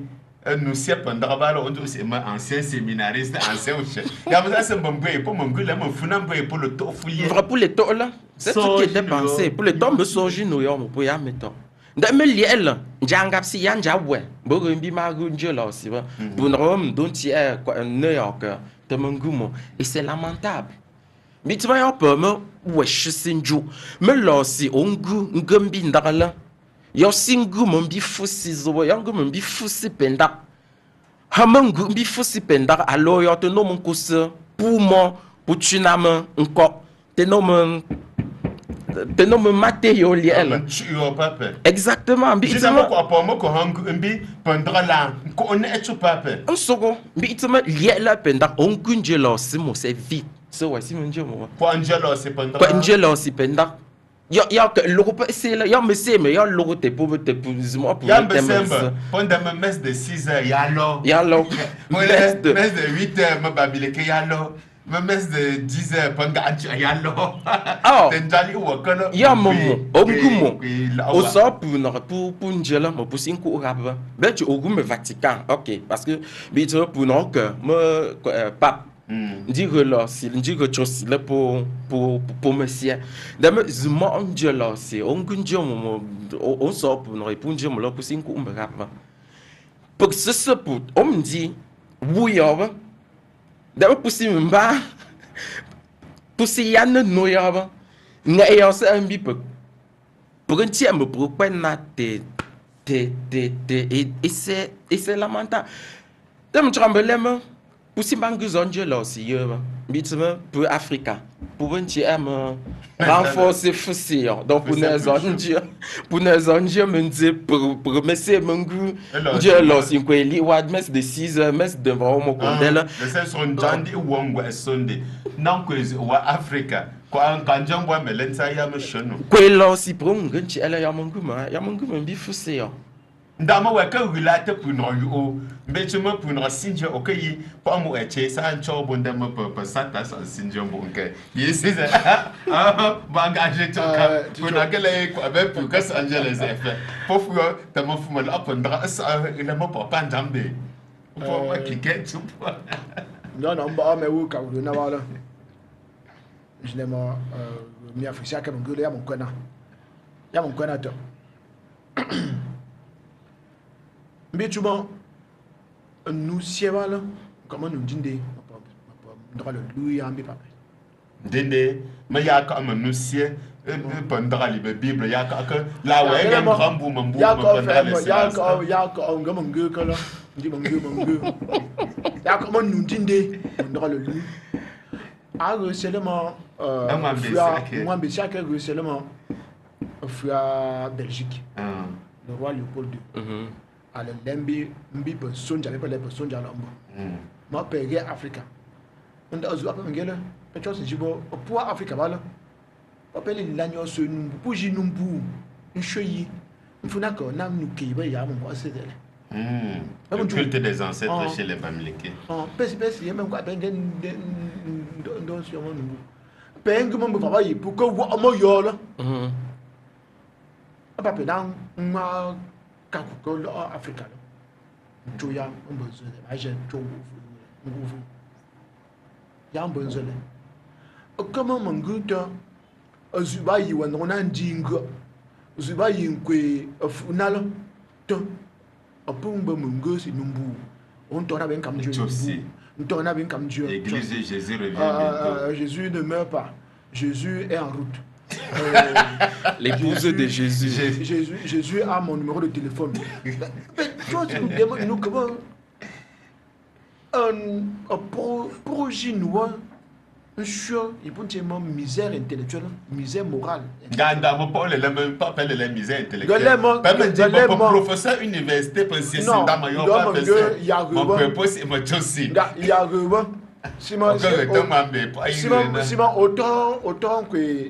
nous c'est pendant balo on dit c'est ancien séminariste ancien chef. La manda c'est bongwe pour mon gula mo funa bongwe pour le temps fouiller. Pour le temps là. C'est ce qui était pensé. Pour le temps me soji no yo mo pour ya meto. Ndame liel njanga si yanja we bogo mbi magu njela aussi ba bunrom don ti ne yok te mangumo et c'est lamentable Bitima ya pa me wesh sinju. Me lo si ongu ngambi ndakala. Ya singu mbi fusi zo ya ngambi fusi penda. Hamangu mbi fusi penda alo ya to no mon kusa pour moi pour tunama encore. Te no matériel. Exactement. Bitima ko pa mo ko hangu mbi pendra la ko on etu pape. Nsoko bitima liela penda ongunje lo si mo c'est vite. So ouais si mon dieu moi. Pour Angelo c'est pendra. Pour Angelo c'est penda. Ya que l'Europe c'est là, ya me c'est mais ya l'Europe te pour moi pour ya December pendant ma messe de 6h ya lo. Messe de 8h ma babile ke ya lo. Ma messe de 10h pendant ya lo. Ah. Tendali wa kana. Ya momo ongumo. Au sort pour Angela mo pour 5 arabe. Ben tu au me Vatican. OK parce que bitu pour non que me pape dire là si dire chose là pour monsieur dame zuma angela c'est on gunjo on sort pour nous répondre là pour 5 arabe pour ce pour on me dit oui ya dame pour si mba pour si yann no ya ba nga ya c'est un bi pour un tiers me pour pas na et c'est lamentable dame tu rembelem pour si banques angela aussi bitima pour Africa pour un tiers renforcer fussi donc pour les anges me dit pour monsieur mangu angela si quoi li wad mes de 6 mes de vraiment condela le c'est son jandi wongo et sonde non que wa Africa quoi quand j'envoie me lensa ya me chono quoi là si pour un ganchi elle ya mangu me bi fussi ndama wa ka wilate pour no yo mbetuma pour no sinja okayi pa mo eche sa ncho bonda mo pa sata sa sinja bonke yesi banga je toka pour na kele ko avec pour Los Angeles effet pour fu ta mo fu mo la pondra sa il mo pa ndambe pour moi cliquer tout non ba me wu ka wu na wala je n'ai pas mi afrika ka ngule ya mon kona to Mbituma nous siévala comment nous dinde dans le louis ambi papa dinde mais ya ka nous sié pendant la bible ya ka la ouais gam rambu mambu ya ka ngam ngue kala ndi mangue ya comment nous dinde dans le louis a seulement moi bécia que seulement fua Belgique le roi Léopold II ale lembi mbi pe sonja me pe le pe sonja la mbo ma pe ge Africa nda azu apa ngela pe chose jibo pour Africa bala pa pe le lanyo so nu pour jinumbu nchoyi mfuna ko na nuke ba ya mo asedele le culte des ancêtres chez les Bamileke pesi y même quoi ben don sur mon nu pe ngum mbo baba yi pour ko wo mo yo la apa pe dan ma kakuko Africa lo ya mbozole aje to nguvu ya mbozole kama manguta azuba yi wa nona ndingo azuba yi nkwe afunalo to apumba mungosi numbu on tona ben comme Dieu on tona ben comme Dieu l'église de Jésus revient bientôt Jésus ne meurt pas Jésus est en route l'épouse de Jésus. Jésus a mon numéro de téléphone. Mais toi, tu nous demandes, nous, comment un projet noir, un choix, il peut dire misère intellectuelle, misère morale. Ganda, mon pas appeler la misère intellectuelle. Pas me dire, mon professeur université, parce que c'est dans ma mon propos, c'est mon dossier. Il y a Simon autant que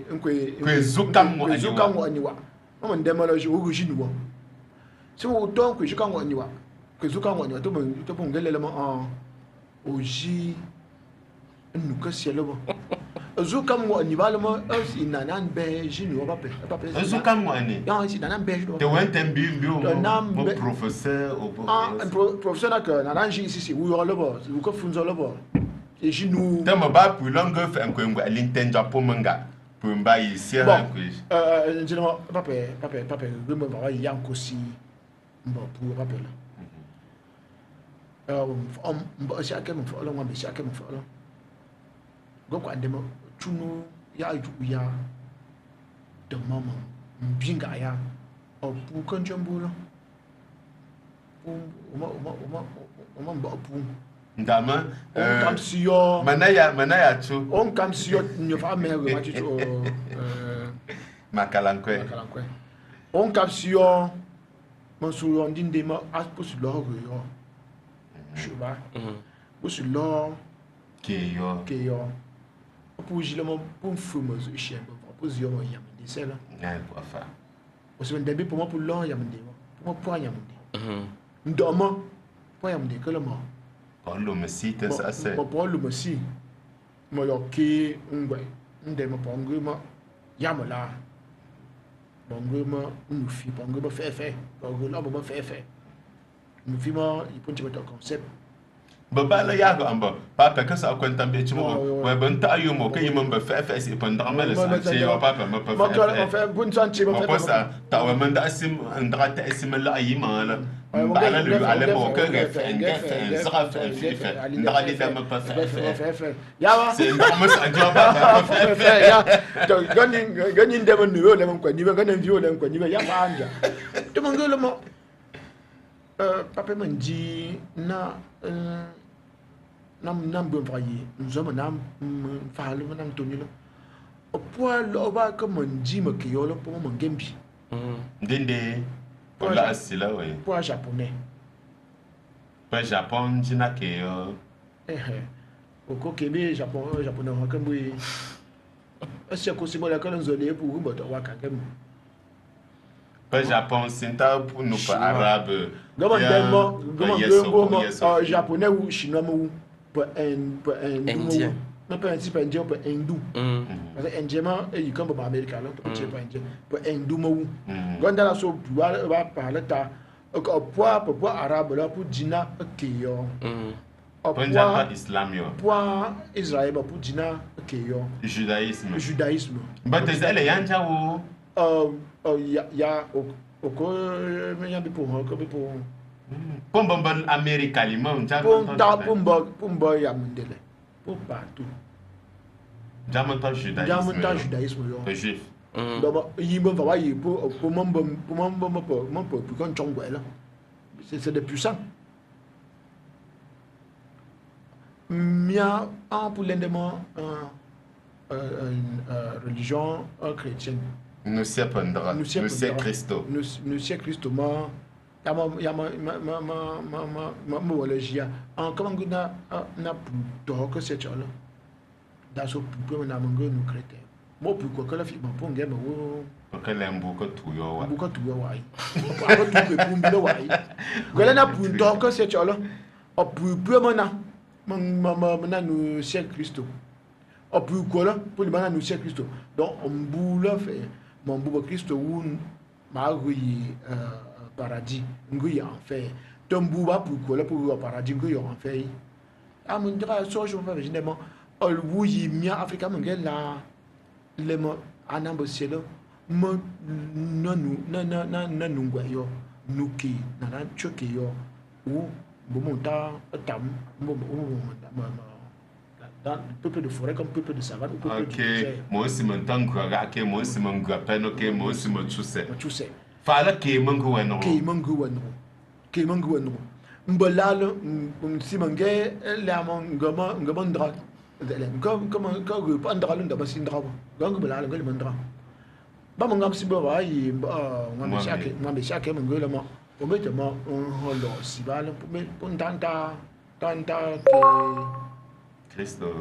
Zukamu aniwa. On me demande je au Jinwa. C'est autant que Zukamu aniwa. Que Zukamu aniwa to bon l'élément en oji nous que c'est le bon. Zukamu aniwa le mo il nanan be Jinwa pas Zukamu ani. Non, c'est nanan be. De wentem bio mon professeur professeur que nanan ici où le bon, vous que funzo le bon. Et chez nous tellement bas pour longue fait un coin à l'intention pour manga pour mbayi si un quiz généralement papa le me va y encore si bon pour rappel on chaque me faut là moi chaque me faut là go quoi chuno ya ya de mama mbinga ya o pu kan chambula pu uma pu ndama on kam siyo manaya tu on kam siyo nyo fa me ma tu makalankwe on kam siyo mon suyo ndinde ma aspus lo yo shuba bus lo ke yo pour je le mon pour fumer ce chien pour yo mo yam de c'est là quoi fa o se ndebe pour moi pour lo yam de pour moi yam de ndoma pour yam de que le mo pour le messi te ça c'est pour le messi mo yo ki ngwe ndema pour ngwe mo yam la bon ngwe mo nous fi pour ngwe mo fait pour ngwe là mo fait nous fi mo il peut te mettre concept babala ya ga amba papa ka sa kwanta be chimo wa ban ta ayu mo kai mun ba fa si pan da mala sa ce wa papa ma pa ma fa bun san ce ma fa sa ta wa man da asim ndra ta asim la ayi mala ala lu ala mo ka ga fa zra fa fi fa ndra li da ma pa fa ya wa c'est ndra ma sa jo ba fa ya ganin da ban yo le man kwa ni ba ganin viyo le man kwa ni ba ya fa anja to man gelo mo papa man ji na nam bon voyer nous hommes nam faale nam tonilo au point là va comme on dit me que yo là pour mon gembi ndende pour la asila oui pour japonais pour japon jina ke yo au ko kebe japonais wa comme oui est-ce que c'est bon la quand on zolé pour vous boto wa kagem pas japon sinta pour nous pas arabe comment japonais ou chinois ou pour un indien non pas un type indien pour hindou parce que indien il comme pour américain là pour type indien pour hindou ou quand dans la so va parler ta pour arabe là pour dina keyo pour islam yo pour Israël pour dina keyo judaïsme but is ele yanja wo ya oko me yambi pour Pomban Amérique aliment, Pomba Yamundele, pour partout. Jamantan judaïsme, juif. Donc, il me va y pour quand Chongwell. C'est des puissants. Mia en pour l'endement religion chrétienne. Nous c'est Christo. Nous c'est Christo. Ya ma walajia en comment na to ko se chola da so pu na mo ngenu krete mo pu ko kala fi bon ngema wo ko lembu ko tuyo wa bu ko tuyo wa ko tu pe pu mbi wa yi gele na pu to ko se chola o pu mo na na nu se Christo o pu ko la pour le na nu se Christo donc on boule fait mon bu Christo ou ma ri paradis nguyi en fait tombu ba pour paradis nguyi en fait amundra so je me généralement ol wuyi mia africa mangel la le mo anambo selo mo nonu na ngwa yo nuki na choki yo ou bomonta tam dans peuple de forêt comme peuple de savane ou peuple de moi aussi mon tango ga moi aussi mon grapen OK moi aussi mon chuse fala ke mangu wano mbolalo si mangé la ngama ndra comme ko andra lunda basindra gangu bolalo ngel mandra ba mangam si ba yi ngam shake mangela ma o mete ma holo si bala pour tanta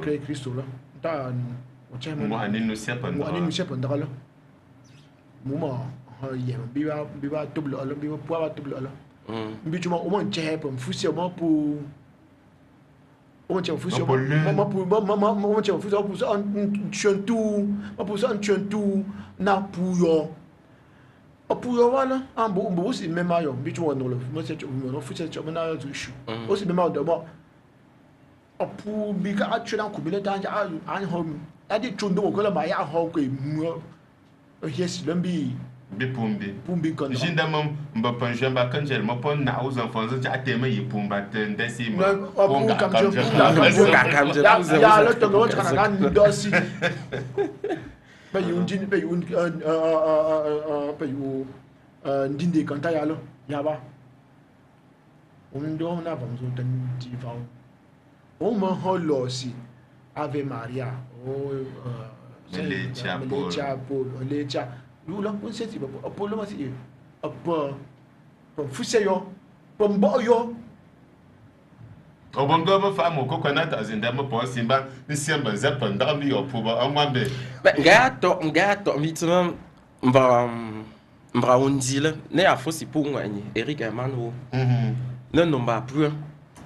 ke Cristo la ta o chema mo aninu sepa ndra la mo yem biba double ala biba poa double ala mbituma o mon chepe mfusi mo pour o mon chepe mfusi mo mon chepe mfusi pour ça un chantou pour ça un chantou na puyo o puyo wala ambo si même ayo mbituma no le mo chepe mo fusi chepe na yo chu o si même ayo mo o pu bika atchuna kubile tanja an home adi chundo ko la ma ya ho ko mu yes lembi Bipumbi. Pumbi kon. Jindamam mbapan jamba kanjel mapon na aux enfants za atema yipumba tendesi ma. Pum kam je ya le to go kana nan dosi. Ba yundin ba yund ba yu ndinde kanta ya lo ya ba. Ndo na vamos o tan divao. O mo holosi Ave Maria o Lecha Paul Lecha lu la pun seti ba Apollo masi apa fuseyo pomboyo Obongo ba fa mo ko kanata azinda mo po simba nsiamba zepa ndambi yo puba amwambe ngato mituma mbra undile ne afosi pungwanye Eric Emmanuel ne nomba plus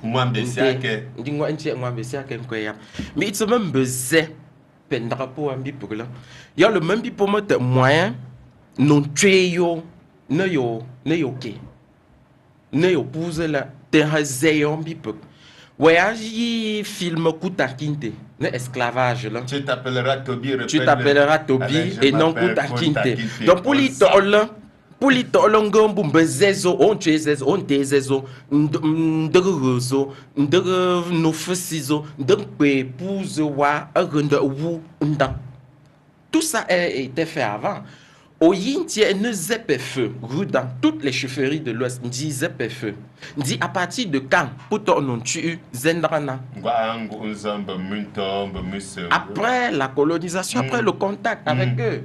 mwambe siake ndingwa ntie mwambe siake nkweya mituma mbeze pendra po ambi pugla ya le membi po mote moyen non tueyo ne yo ke ne yo pouze la te hazeyo ambi pug voyage film Kuta Kinte ne esclavage là tu t'appelleras Toby et non Kuta Kinte donc pour les tolongombo mbezezo on chezezo on tezezo ndegrezo ndegrenofesizo ndegpe pouze wa agenda wu nda tout ça était fait avant. Au Yintie, ne zeppe feu, dans toutes les chefferies de l'Ouest, dit zeppe feu. Dit à partir de quand, pour ton tu zendrana. Après la colonisation, après le contact avec eux.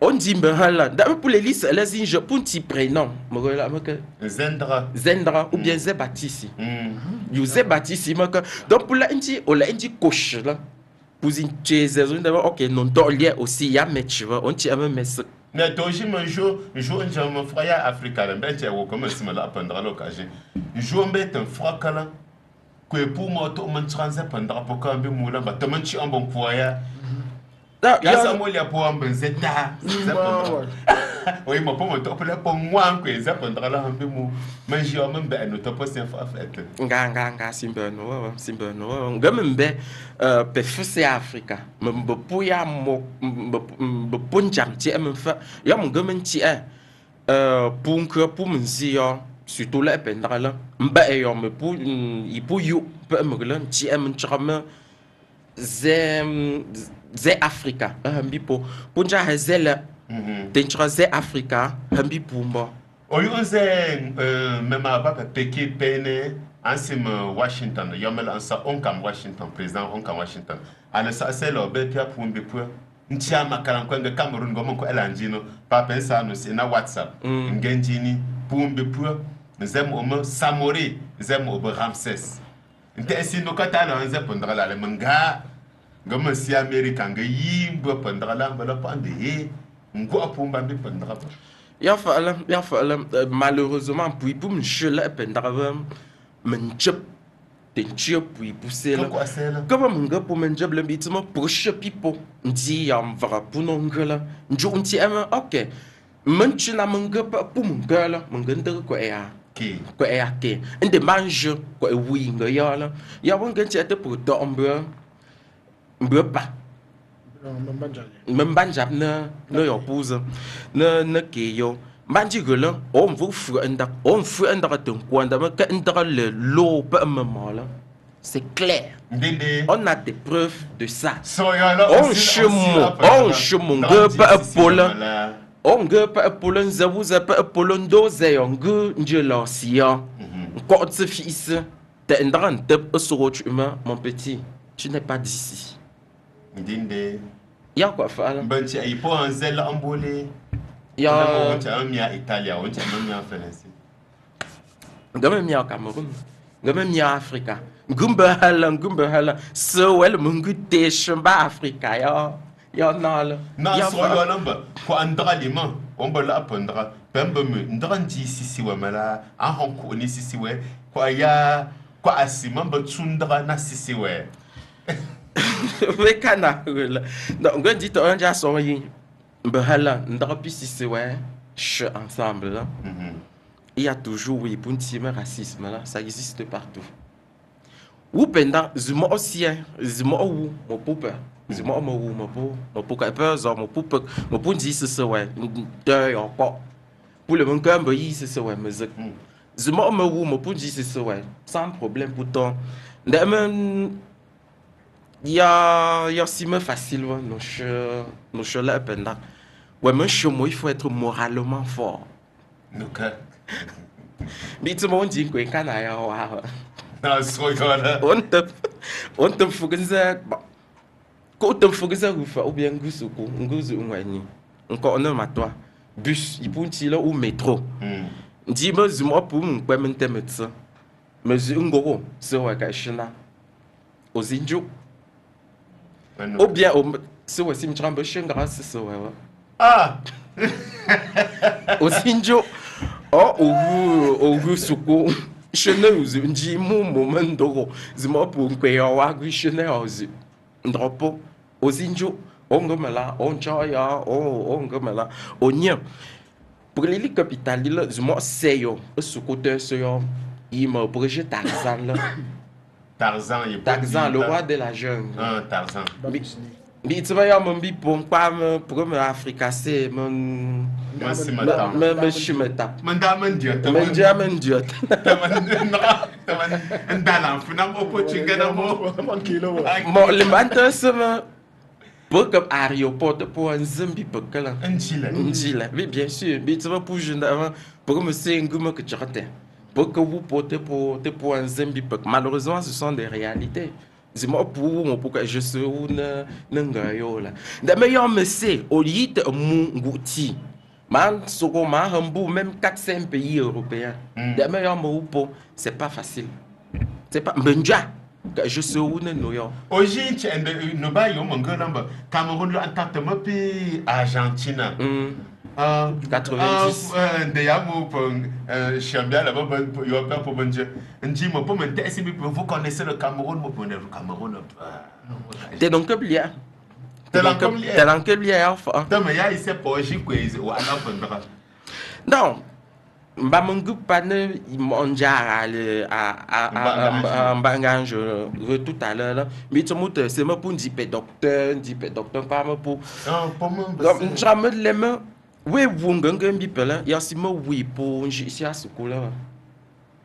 On dit d'abord pour les listes, les inges, pour un petit prénom. Zendra ou bien Zebatisi. Zebatisi. Donc pour la inti, on l'a inti coche là. Pour une chaise, ok, non, t'as aussi, il y a match, on tient même mais mais toji un jour un frère africain, ben tu as comme si me l'a pendant l'occasion. Un jour un frère cala, que pour moi tout mon transit pendant pour quand même moula, bah tu m'as un bon foyer. Ya ça moi il y a pour un bon zeta. Oui, mais pour moi tout pour moi que ça pendant là un peu mou. Mais j'ai même ben nous t'as pas c'est fait. Nga simberno ngambe pe fuse Africa mbe puya mo mbe punjam ti em fa ya mo gamen ti punka pour mzi yo surtout là pendra là mba e yo me pu ipu yu pe mglan ti em chama ze Africa mbipo punja hazela tenchra ze Africa mbipumba oyunze même pas peki pene ensim Washington yomel ansa onkam Washington président onkam Washington ala sa c'est le bepia pour mbipu ntia makaran ko nga Cameroun gomo ko elanjino pa pensa no na WhatsApp ngenjini pour mbipu nzem o Samori nzem o Ramses nte esi no kata na nze pondra la manga gomo si America nga yimbo pondra la mbala pande ngo apumba mbi pondra ba ya fa malheureusement puis pour me là pendra menjep tenchio puis pousser là comme mon pour menjep le bitima pour pipo ndi yam vra pour non gala njo unti ama ok menchina manga pour mon gala mangende ko ya ko ya ke inde mange ko wi nga ya la ya won ganti ate pour tombe mbepa membanjap na yo pouze na ke yo Banji gula, on vous fou un ton coin l'eau pas là. C'est clair. On a des preuves de ça. On chemin, pas Apollon. On gueule pas Apollon, vous avez pas Apollon d'osé, on gueule, Dieu l'ancien. Quand ce fils, t'es un drame, humain, mon petit, tu n'es pas d'ici. Il y a quoi faire? Il faut un zèle embolé. Ya on tient mia Italia on tient mia France ngame mia Cameroun ngame mia Africa ngumba hala so well mungute shamba Africa ya nala na so yo namba ko andra lima on ba la pendra pembe me ndrandi sisi wa mala a honko ni sisi we ko ya ko asima ba tsundra na sisi we we kana donc ngandi to anja so yin Behala, si ouais, ensemble là. Il y a toujours oui, pour un racisme là, ça existe partout. Ou pendant zuma aussi zuma ou mo poupa zuma mo ou mo pouka peu zo mo poupa mo pun dit ce ouais de encore pour le monde comme yi ce ouais musique zuma mo ou mo pun dit ce ouais sans problème pourtant d'amen il y a si me facile ouais nos choses là pendant ouais mais moi il faut être moralement fort nous que mais tout le monde dit que quand il y a on te fokusa ko te fokusa rufa ou bien ngusu ngwani encore on a toi bus il punti là ou métro dit me zuma pour mon pas mente metsa mais ngoro c'est ouais ka china aux injo ou bien c'est ouais sim tramba chengra c'est ouais ah aux injo au suku Chanel ndi mu moment dogo zima pour nkwe wa gwi Chanel ozi ndropo ozinjo ongomela onchaya ongomela onya pour les capitales là zima seyo sukuter seyo ima projet Tarzan le roi de la jungle Tarzan mais tu vas y avoir mon bi pour me Africa c'est mon chimeta mandaman diot ndalan funam opportunité mo le manta sama pour comme aéroport pour un zombi pour que là Njila oui bien sûr mais tu vas pour jeune avant pour me c'est nguma que tu rates pour que vous portez pour un zombi malheureusement ce sont des réalités dis-moi pourquoi je suis n'engayo là d'ailleurs me c'est au lieu de mungouti man soko ma hambu même 4-5 pays européens d'ailleurs mo c'est pas facile c'est pas benja je suis où New York aujourd'hui tu no ba yo mangolamba Cameroun là en tant que Argentine 90 d'ailleurs pour Chambia là-bas yo pas pour bonjour ndi mo pour m'intéresser vous connaissez le Cameroun mo pour le Cameroun t'es donc bien t'es dans quel lien enfin mais ya ici pour j'ai quoi ou alors pendant non mba mungu pane mondial à Bangange tout à l'heure mais tout monde c'est moi pour dire docteur pas moi pour jamais les mains oui vous ngengem bipela ya si mo oui pour ici à ce coup là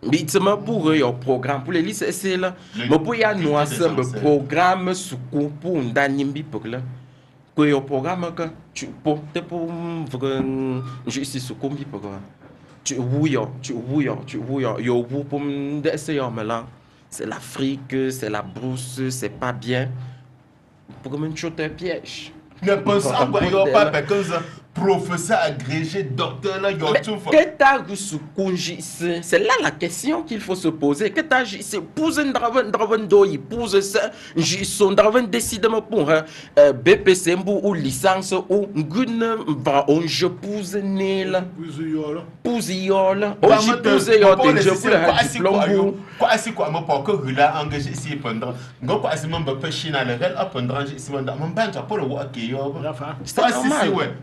mais c'est moi pour un programme pour les lycées c'est là mais pour y a nous ensemble programme suku pour ndanimbi pour là que au programme que tu pour je suis suku bi pour tu yo vous pour d'essayer là c'est l'Afrique c'est la brousse c'est pas bien pour me chuter un piège ne pense pas parce que professeur agrégé, docteur là, c'est là la question qu'il faut se poser. Que t'as c'est poser un draven doi, poser ça, son draven décide pour BPC ou licence ou gun va on je pose nel. Pose yol. Oh j'y pose yol déjà pour le diplôme. Quoi est-ce quoi moi pour que là engagé ici pendant. Ngo quoi est-ce même pas china le réel pendant ici pendant. Mon banque pour le work yo. C'est normal.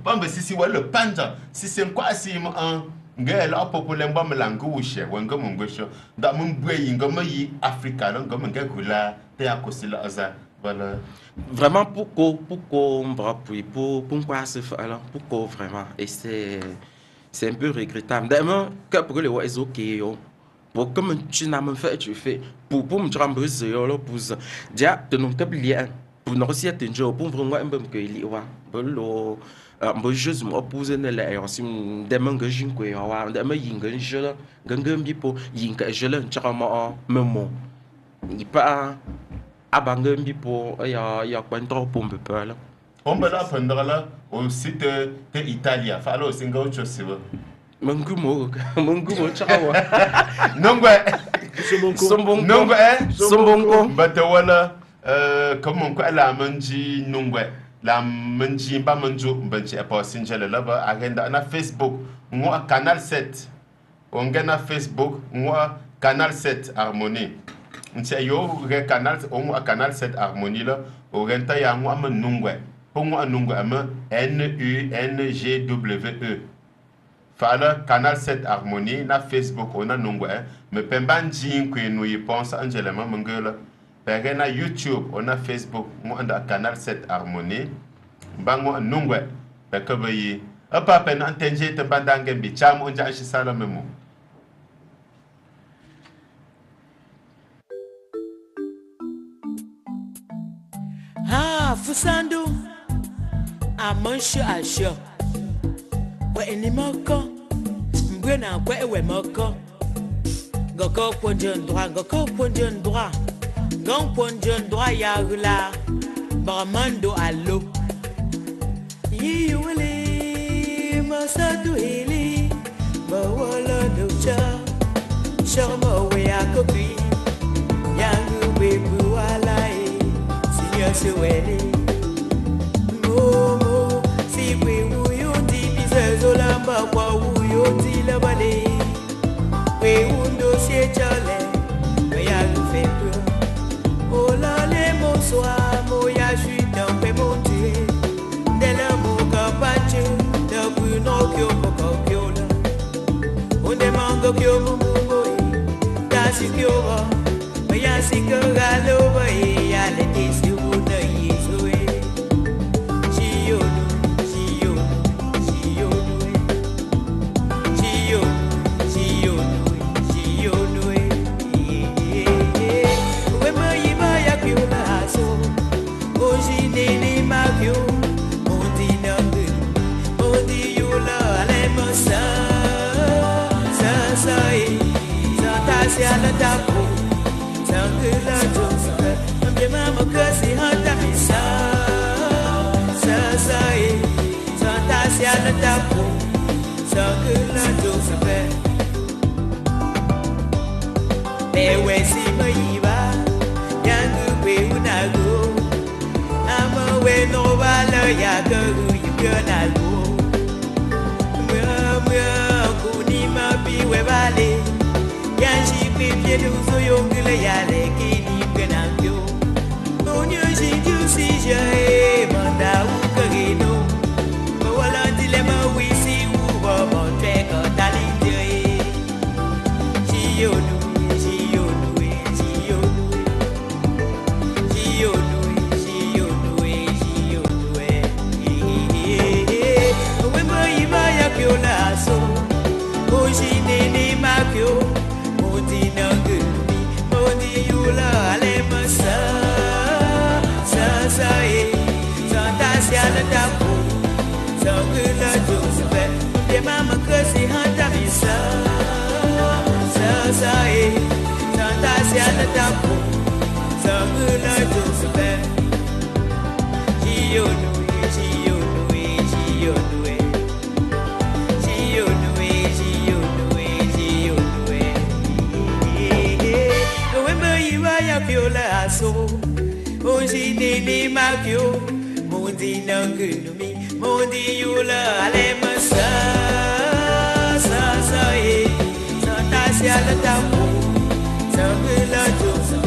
Si ouais le panda si c'est quoi si un gars là populaire ba melanguche wanga mongosho da mun bwe ngoma yi africa là ngoma ngakula te akosila aza voilà vraiment pour quoi se faire alors pourquoi vraiment et c'est un peu regrettable d'ailleurs que pour les ouais OK yo pour comme tu n'as même fait tu fais pour me trembler yo pour déjà de non tablier pour nous aussi être un jour pour vraiment un peu que il y wa bolo juste moi poser ne la on sim demain que j'ai quoi wa demain yinga je la ganga mbipo yinga je la chama memo il pas abanga mbipo ya kwantro pombe pala on va là prendre là au site de Italia fallo singa autre chose mangumo chawa nongwe sombongo batawala comme quoi la manji nongwe la manji ba manjo banchi apa sinjele là-bas agenda na Facebook moi canal 7 on gagne Facebook moi canal 7 harmonie ntia yo canal on canal 7 harmonie là au renta ya moi nongwe pour moi nongwe ama NUNGWE fala canal 7 harmonie na Facebook on a nongwe me pembanji ko no y pense angela mangela Pagana YouTube, on a Facebook, moi on a canal 7 Harmonie. Bango nungwe, pekabayi. Apa pen antenje te bandangen bi cham on ja shi sala memo. Ha fusando amanshi asho. Wa enimoko. Mbena kwa ewe moko. Goko ponjon droit, goko ponjon droit. Gon ponjon droit ya rula. Baramando allo. Yiwele masadu hili. Bawala docha. Sharma we akopi. Yangu bebu alai. Sinya sewele. Momo. Si we uyundi bizazolamba kwa uyundi labale. We undo se chale. We yangu febu. Ola le bonsoir. Moya suis dans pe monter. Dela moka pache. Da bruno kyo poko kyo la. Onde mango kyo mumungo. Da si kyo ba. Maya si kyo galo ba. Ya le desi una yeso e. Chiyonu, chiyonu, chiyonu e. Chiyonu, chiyonu, chiyonu e. We ma yiba ya kyo la aso. Oji nene ma kyo. Ondi nangu. Ondi yula alema sa. Sa e. Sa ta si ala tapo. Sangula josa. Mbe mama kasi hata misa. Sa e. Sa ta si ala tapo. Sangula josa. Ewe si ma yiba. Yangu we unago. Ama we no wala ya garu yunago. Mwa kuni ma bi we vale. Yanji pipi luzo yongule yale kini penangyo. Onyo jinju si jae manda ukarino. Mawala dilema wisi uwa monteko talinde. Chiyonu, chiyonu, chiyonu, chiyonu, chiyonu, chiyonu. Wemba iba ya kyo la so. Oji nene makyo. Modi nangumi, modi yula alema sa. Sa e. Santa si ala tapo. Sangula josefe. De mama kasi hanta misa. Sa e. Santa si ala tapo. Sangula josefe. Chiyonu, chiyonu, chiyonu. Viola so, Moji nene makyo, Mondi nangunumi, Mondi yula alema sa e, Santa si ala tapo, Sangula josa,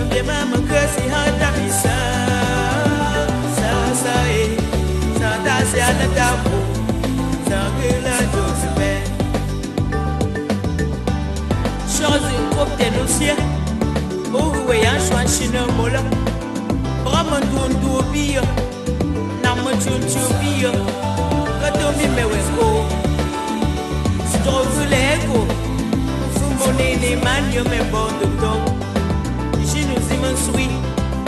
Mbe mama kasi hata misa, sa e, Santa si ala tapo, Sangula josa. Chose une coupe de nocia. Owe ya shwanshina mola. Ramandu biya. Namachunchu biya. Kadomi meweko. Strovuleko. Fumbonene manyo me bondo to. Jinu ziman sui.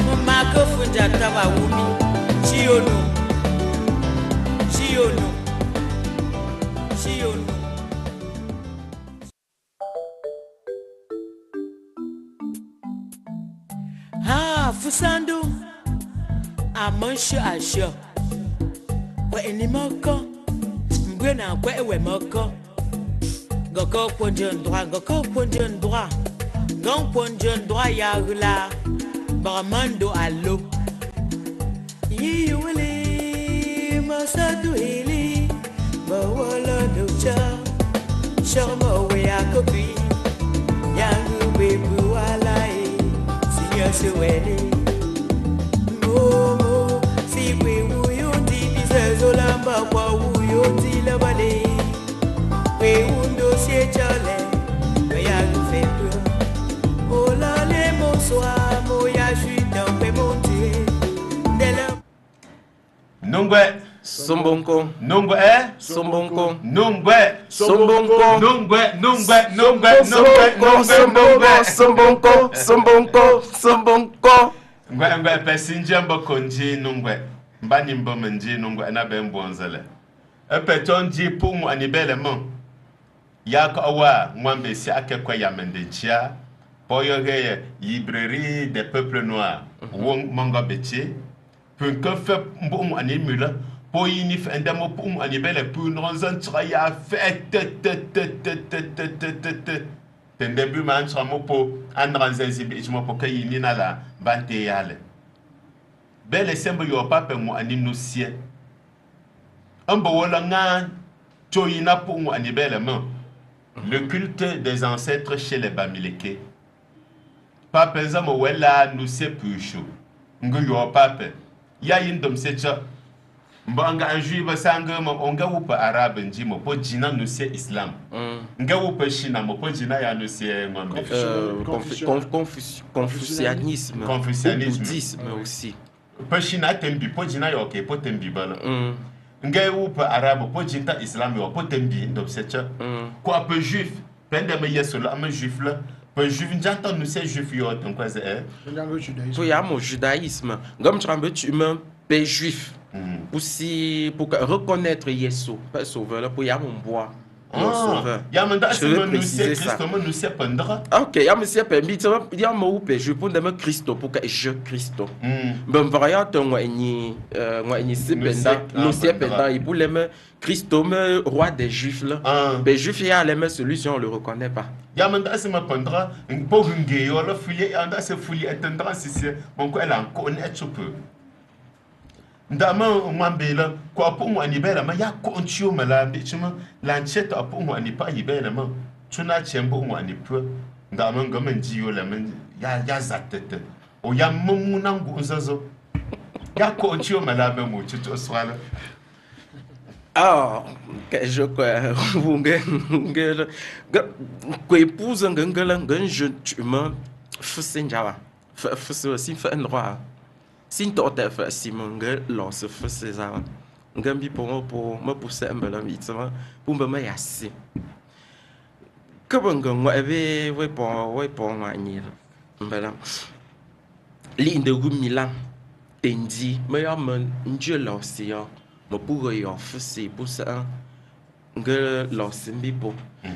Mamaka funja taba umi. Chiyonu. Chiyonu. Chiyonu. Fusando amanshi asho. Wa enimoko. Mbena kwa ewe moko. Goko ponjon droit, goko ponjon droit. Gon ponjon droit ya rula. Baramando allo. Yiwele masadu hili. Bawala docha. Sharma we akopi. Yangu bebu alai. Sinya sewele. Momo. Si we uyundi bizazolamba kwa uyundi labale. We undo se chale. We yangu febu. Ola le bonsoir. Moya Nungwe. Sombonko. Nungwe. Sombonko. Nungwe. Sombonko. Nungwe. Sombonko. Sombonko. Ngwe pesinje mbokonji nungwe. Mbani mbomenji nungwe na bembonzele. Epetonji pungu anibele mon. Yak awa mwambe si akekwa yamendenchia. Poyoge librairie des peuples noirs. Wong manga beche. Punke fe mbongu animula. Poyini fe endemo pungu anibele punronzan traya fe Tendebu man chamopo andranzen zibi ichmopo kayini nala bante yale. Bele sembo yo pape mu animusie. Ambo wala nga choyina pour mu anibele man. Le culte des ancêtres chez les Bamileke. Pape nzamo wela nusie pushu. Ngu yo pape. Ya yindom secha. Mbanga anjuiba sanga mo onga wupa arabe njimo po jina nusie islam. Nga wupa china mo po jina ya nusie ngombe. Confucianisme. Bouddhisme aussi. Po china tembi po jina yo ke po tembi bala. Nga wupa arabe po jina islam yo po tembi ndom secha. Quoi peu juif pende me yesola am juif la. Peu juif njanta nusie juif yo ton quoi c'est. Pour y a mon judaïsme. Ngam trambe tu me pe juif. Pour reconnaître Yesu, pas sauveur, pour y avoir mon bois. Je veux préciser ça. Ok, il y a monsieur permis, il y a mon oupe, je peux demander Christo pour que je Christo. Ben variant moi ni sependa, nous sependa, il voulait me Christo me roi des Juifs là. Ben Juif il y a les mêmes solutions, on le reconnaît pas. Yamanda se me pendra, un pauvre ngeyo, le fouiller, anda se fouiller, attendra si c'est mon quoi elle en connaît un peu. Ndama mwambela kwa pour moi anibela ma ya konchio malambi chuma lancheta pour moi ani pa ibela ma tuna chembo moi ani peu ndama ngama njiyo la men ya zatete o ya mumuna ngunzazo ya konchio malambi mo chuto swala. Ah, que je crois, vous épouse un jeune humain, Fussenjava, Fussin fait un droit. Si tu as fait Simon, lance Fusseza, Gambi pour me pousser un peu la vie, pour me yasser. Que bon, moi, avait, ouais, pour moi, ni là. L'île de Milan, Tendi, mais y'a mon Dieu l'océan. Ma pour y offrir pour ça que l'ossimbi pour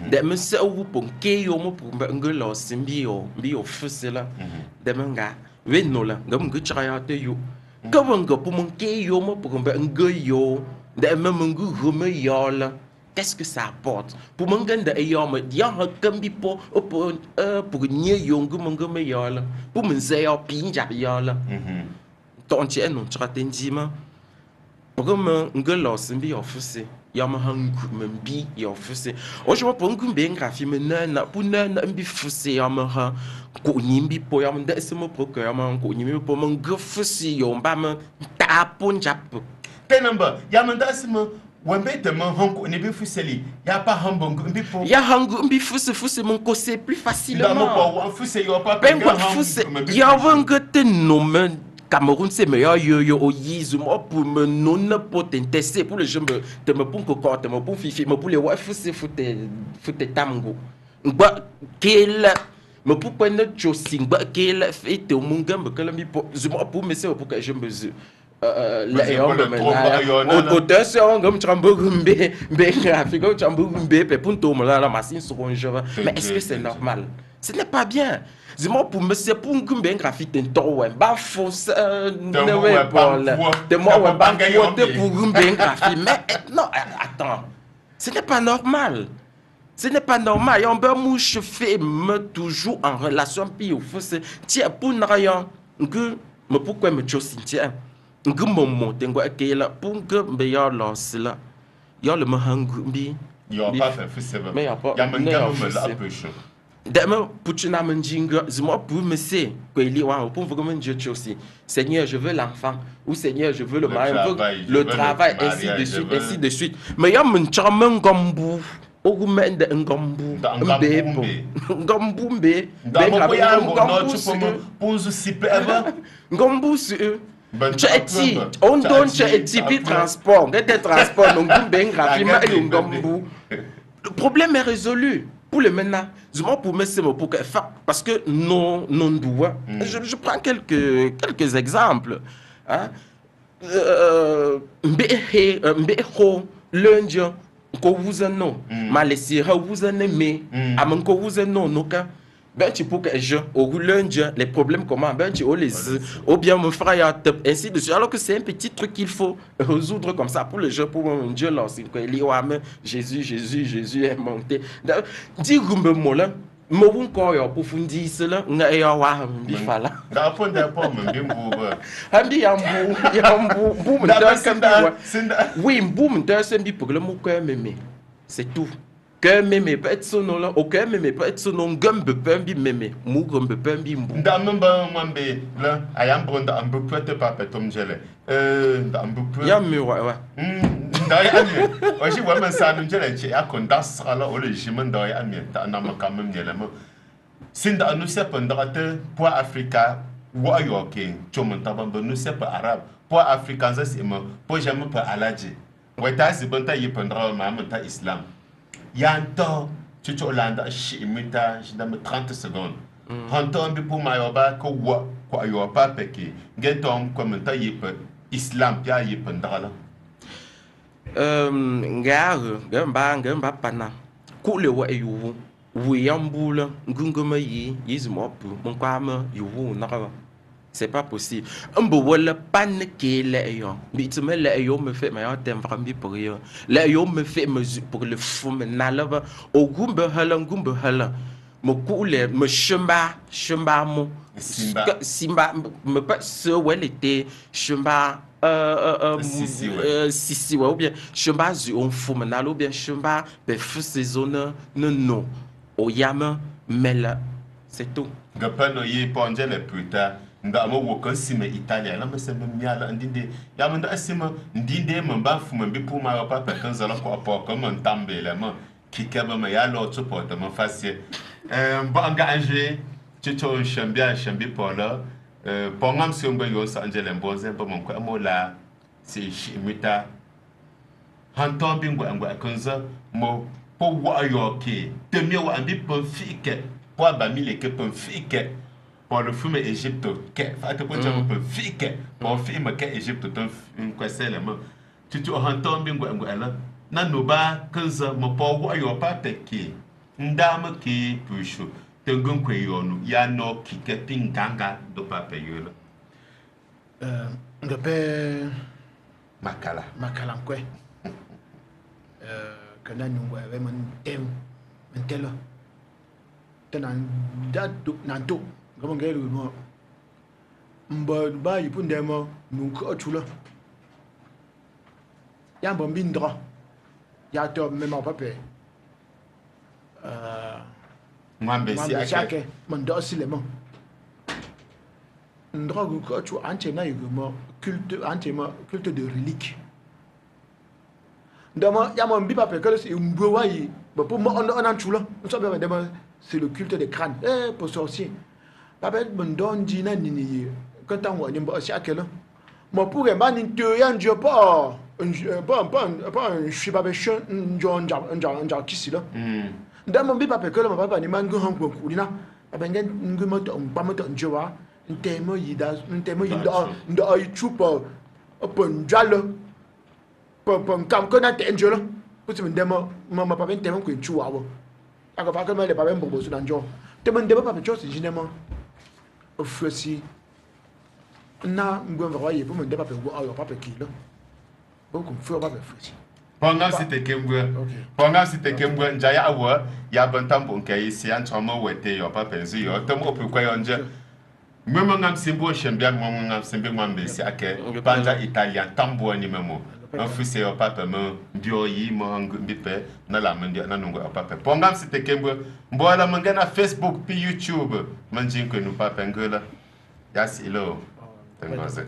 de me se ou pour que yo mo pour que l'ossimbi bi offrir là de manga we no la ngam que chaya te yo que bon que pour mon que yo mo pour que yo de me ngu rume yo là qu'est-ce que ça apporte pour mon ganda e yo me dia ha kambi pour nye yo ngu mon me yo là pour me se yo pinja yo là ton ti non stratégie ma Comme un gosse, un officier, il y a un bi officier. Aujourd'hui, pour un bien graphique, mais non, pour non, un bifficier, il y a un cognimbi pour un décimo procureur, un cognimbi pour un officier, un bam, tapon jap. Tenamba, il y a un décimo. Wembettement, Hanko ne be fuseli. Y a pas hambong mbipo. Y a hango mbifuse fuse mon ko c'est plus facilement. Dans fuse yo pas. Ben quoi fuse. Y a wangete nomme Cameroun c'est meilleur yo au yizum pour me non pour t'intester pour le jeu de me pour coco de me pour fifi me pour les ouais fuse foute tango. Ba quel me pour prendre chosing ba quel fait au mon gambe que le mi pour me c'est pour que je me auteur c'est un gomme chambogumbe graphique chambogumbe pour tout la machine sur un jeu mais est-ce que c'est normal? Ce n'est pas bien. Dis-moi pour me c'est pour un graphique d'un tour bah fausse de moi pour un graphique mais non attends ce n'est pas normal. Ce n'est pas normal. On peut mouche fait me toujours en relation puis au fausse tiens pour rien que me pourquoi me chose tiens que moment tengo akela pour que meilleur lance là y a le mahangumbi y a pas fait fausse mais y a pas y a même là un peu chaud. Demain, pour tu n'as pas dis-moi pour me c'est que il y a pour vraiment Dieu aussi. Seigneur, je veux l'enfant ou Seigneur, je veux le mari, le travail, ainsi de suite. Mais il y a mon charmant gambou. Ogumen de ngombu mbebo ngombu mbe ngombu su On donne et puis transport, transport, donc le problème est résolu. Pour le maintenant, pour me pour parce que non doit. Je prends quelques exemples. Hein? Lundi, ko vous en non, Malaisie, vous en aimez, amon ko vous en non, noka. Ben tu pour que je au lundi les problèmes comment ben tu les ou bien mon frère ainsi de suite alors que c'est un petit truc qu'il faut résoudre comme ça pour le jeu pour mon Dieu là c'est quoi il Jésus est monté dis gumbe mola mo won ko yo pour fundi cela nga yo wa bi fala da fon da pom bi mbuba hambi yambu boum da oui boum da sembi pour le mo ko meme c'est tout que meme peut être son là aucun meme peut être son nom gumbe pembi meme mu gumbe pembi mbu da mba mambe là ayam bronda ambu peut pas petom jele da ambu peut ya mi wa da ya ami oji wa man sanu jele che akondas ala o le jimen da ya ami ta na ma quand même nyele mo sinda anu sepa ndate pour Africa wa yo ke chomanta bamba nu sepa arabe pour africain ça c'est mo pour jamais pas alaji wa ta si banta yipandra ma ta islam yanto tu Hollande chimita je donne 30 secondes hanton bi pour mayoba ko wa ko ayoba peki gentom commenta yip islam ya yip ndala ngamba pana ku le wa yu wu yambula ngunguma yi yizmopu mon kwama yu na c'est pas possible. Un beau le pan qui est là, mais tu me l'as me fait, mais t'es vraiment pour rien. Là, me fait mesure pour le fou, mais n'alava au gumbe halang, me coule, me chemba, simba, me pas ce où elle était, chemba, si, ou bien chemba, on fou, mais n'allo bien chemba, ben fou saison, non, au yama, mais là, c'est tout. Gapano y ponge le puta. Nda mo wokan sima Italia la mese me miala ndinde ya manda asima ndinde mba fu mbi pu ma pa pa kan zala ko pa ko man tambele ma kikaba ma ya lo to porte ma facie ba engagé chicho chambi pola pongam si ngbe yo sa angele mboze ba mon ko mo la si shimita hanton bi ngwa kanza mo po wa yo ke temi wa ambi po fike po ba mi le ke po fike pour le film Égypte, fait pour dire un peu fique pour film que Égypte un quoi c'est le mot tu entends bien quoi là na no ba kanza mo po wa yo pa peki ndama ki pushu tengun kwe yonu ya no kike pinganga do pa pe yo ngape makala kwe kana nyungwa we man tem mentela tenan dadu nanto comment gars le moi mba yipu ndema nunko chula ya mbambi ndra ya to même en papier mwambe si ake manda silema ndra ko chu anche na yugo culte de relique ndama ya mbambi papier que c'est mbwe wayi ba pour moi on en chula so be ndema c'est le culte des crânes pour sorcier Papa Bondon Dina Nini, quand on voit un chaque là. Moi pour un ban intérieur, je pas un suis pas béchon, un qui si là. Dans mon papa que le papa ni mango en coulina. Papa n'en moto un pas moto un joie, un thème yida, un thème yida, un chupa, un jalo. Pom kam kona te angelo. Pour se me demo, maman papa un thème que tu vois. Ako pa que me le papa mbobo sur danjo. Te me demo papa chose généralement. Ofresi na ngwe voye pour me dépa pe wo ayo papa ki lo beaucoup fo papa ofresi pongam site kembwe njaya awo ya bantambo nke isi an chomo wete yo papa nzu yo tomo opukwa yo nje memo ngam simbo shembia memo ngam simbe mwambe si ake banja italien tambo ni memo ofresi yo papa me bio yi mo ngbipe na la mendia na nungo papa pongam site kembwe mbola mangana Facebook pi YouTube manjin ko nu papa ngela yasi lo tengoze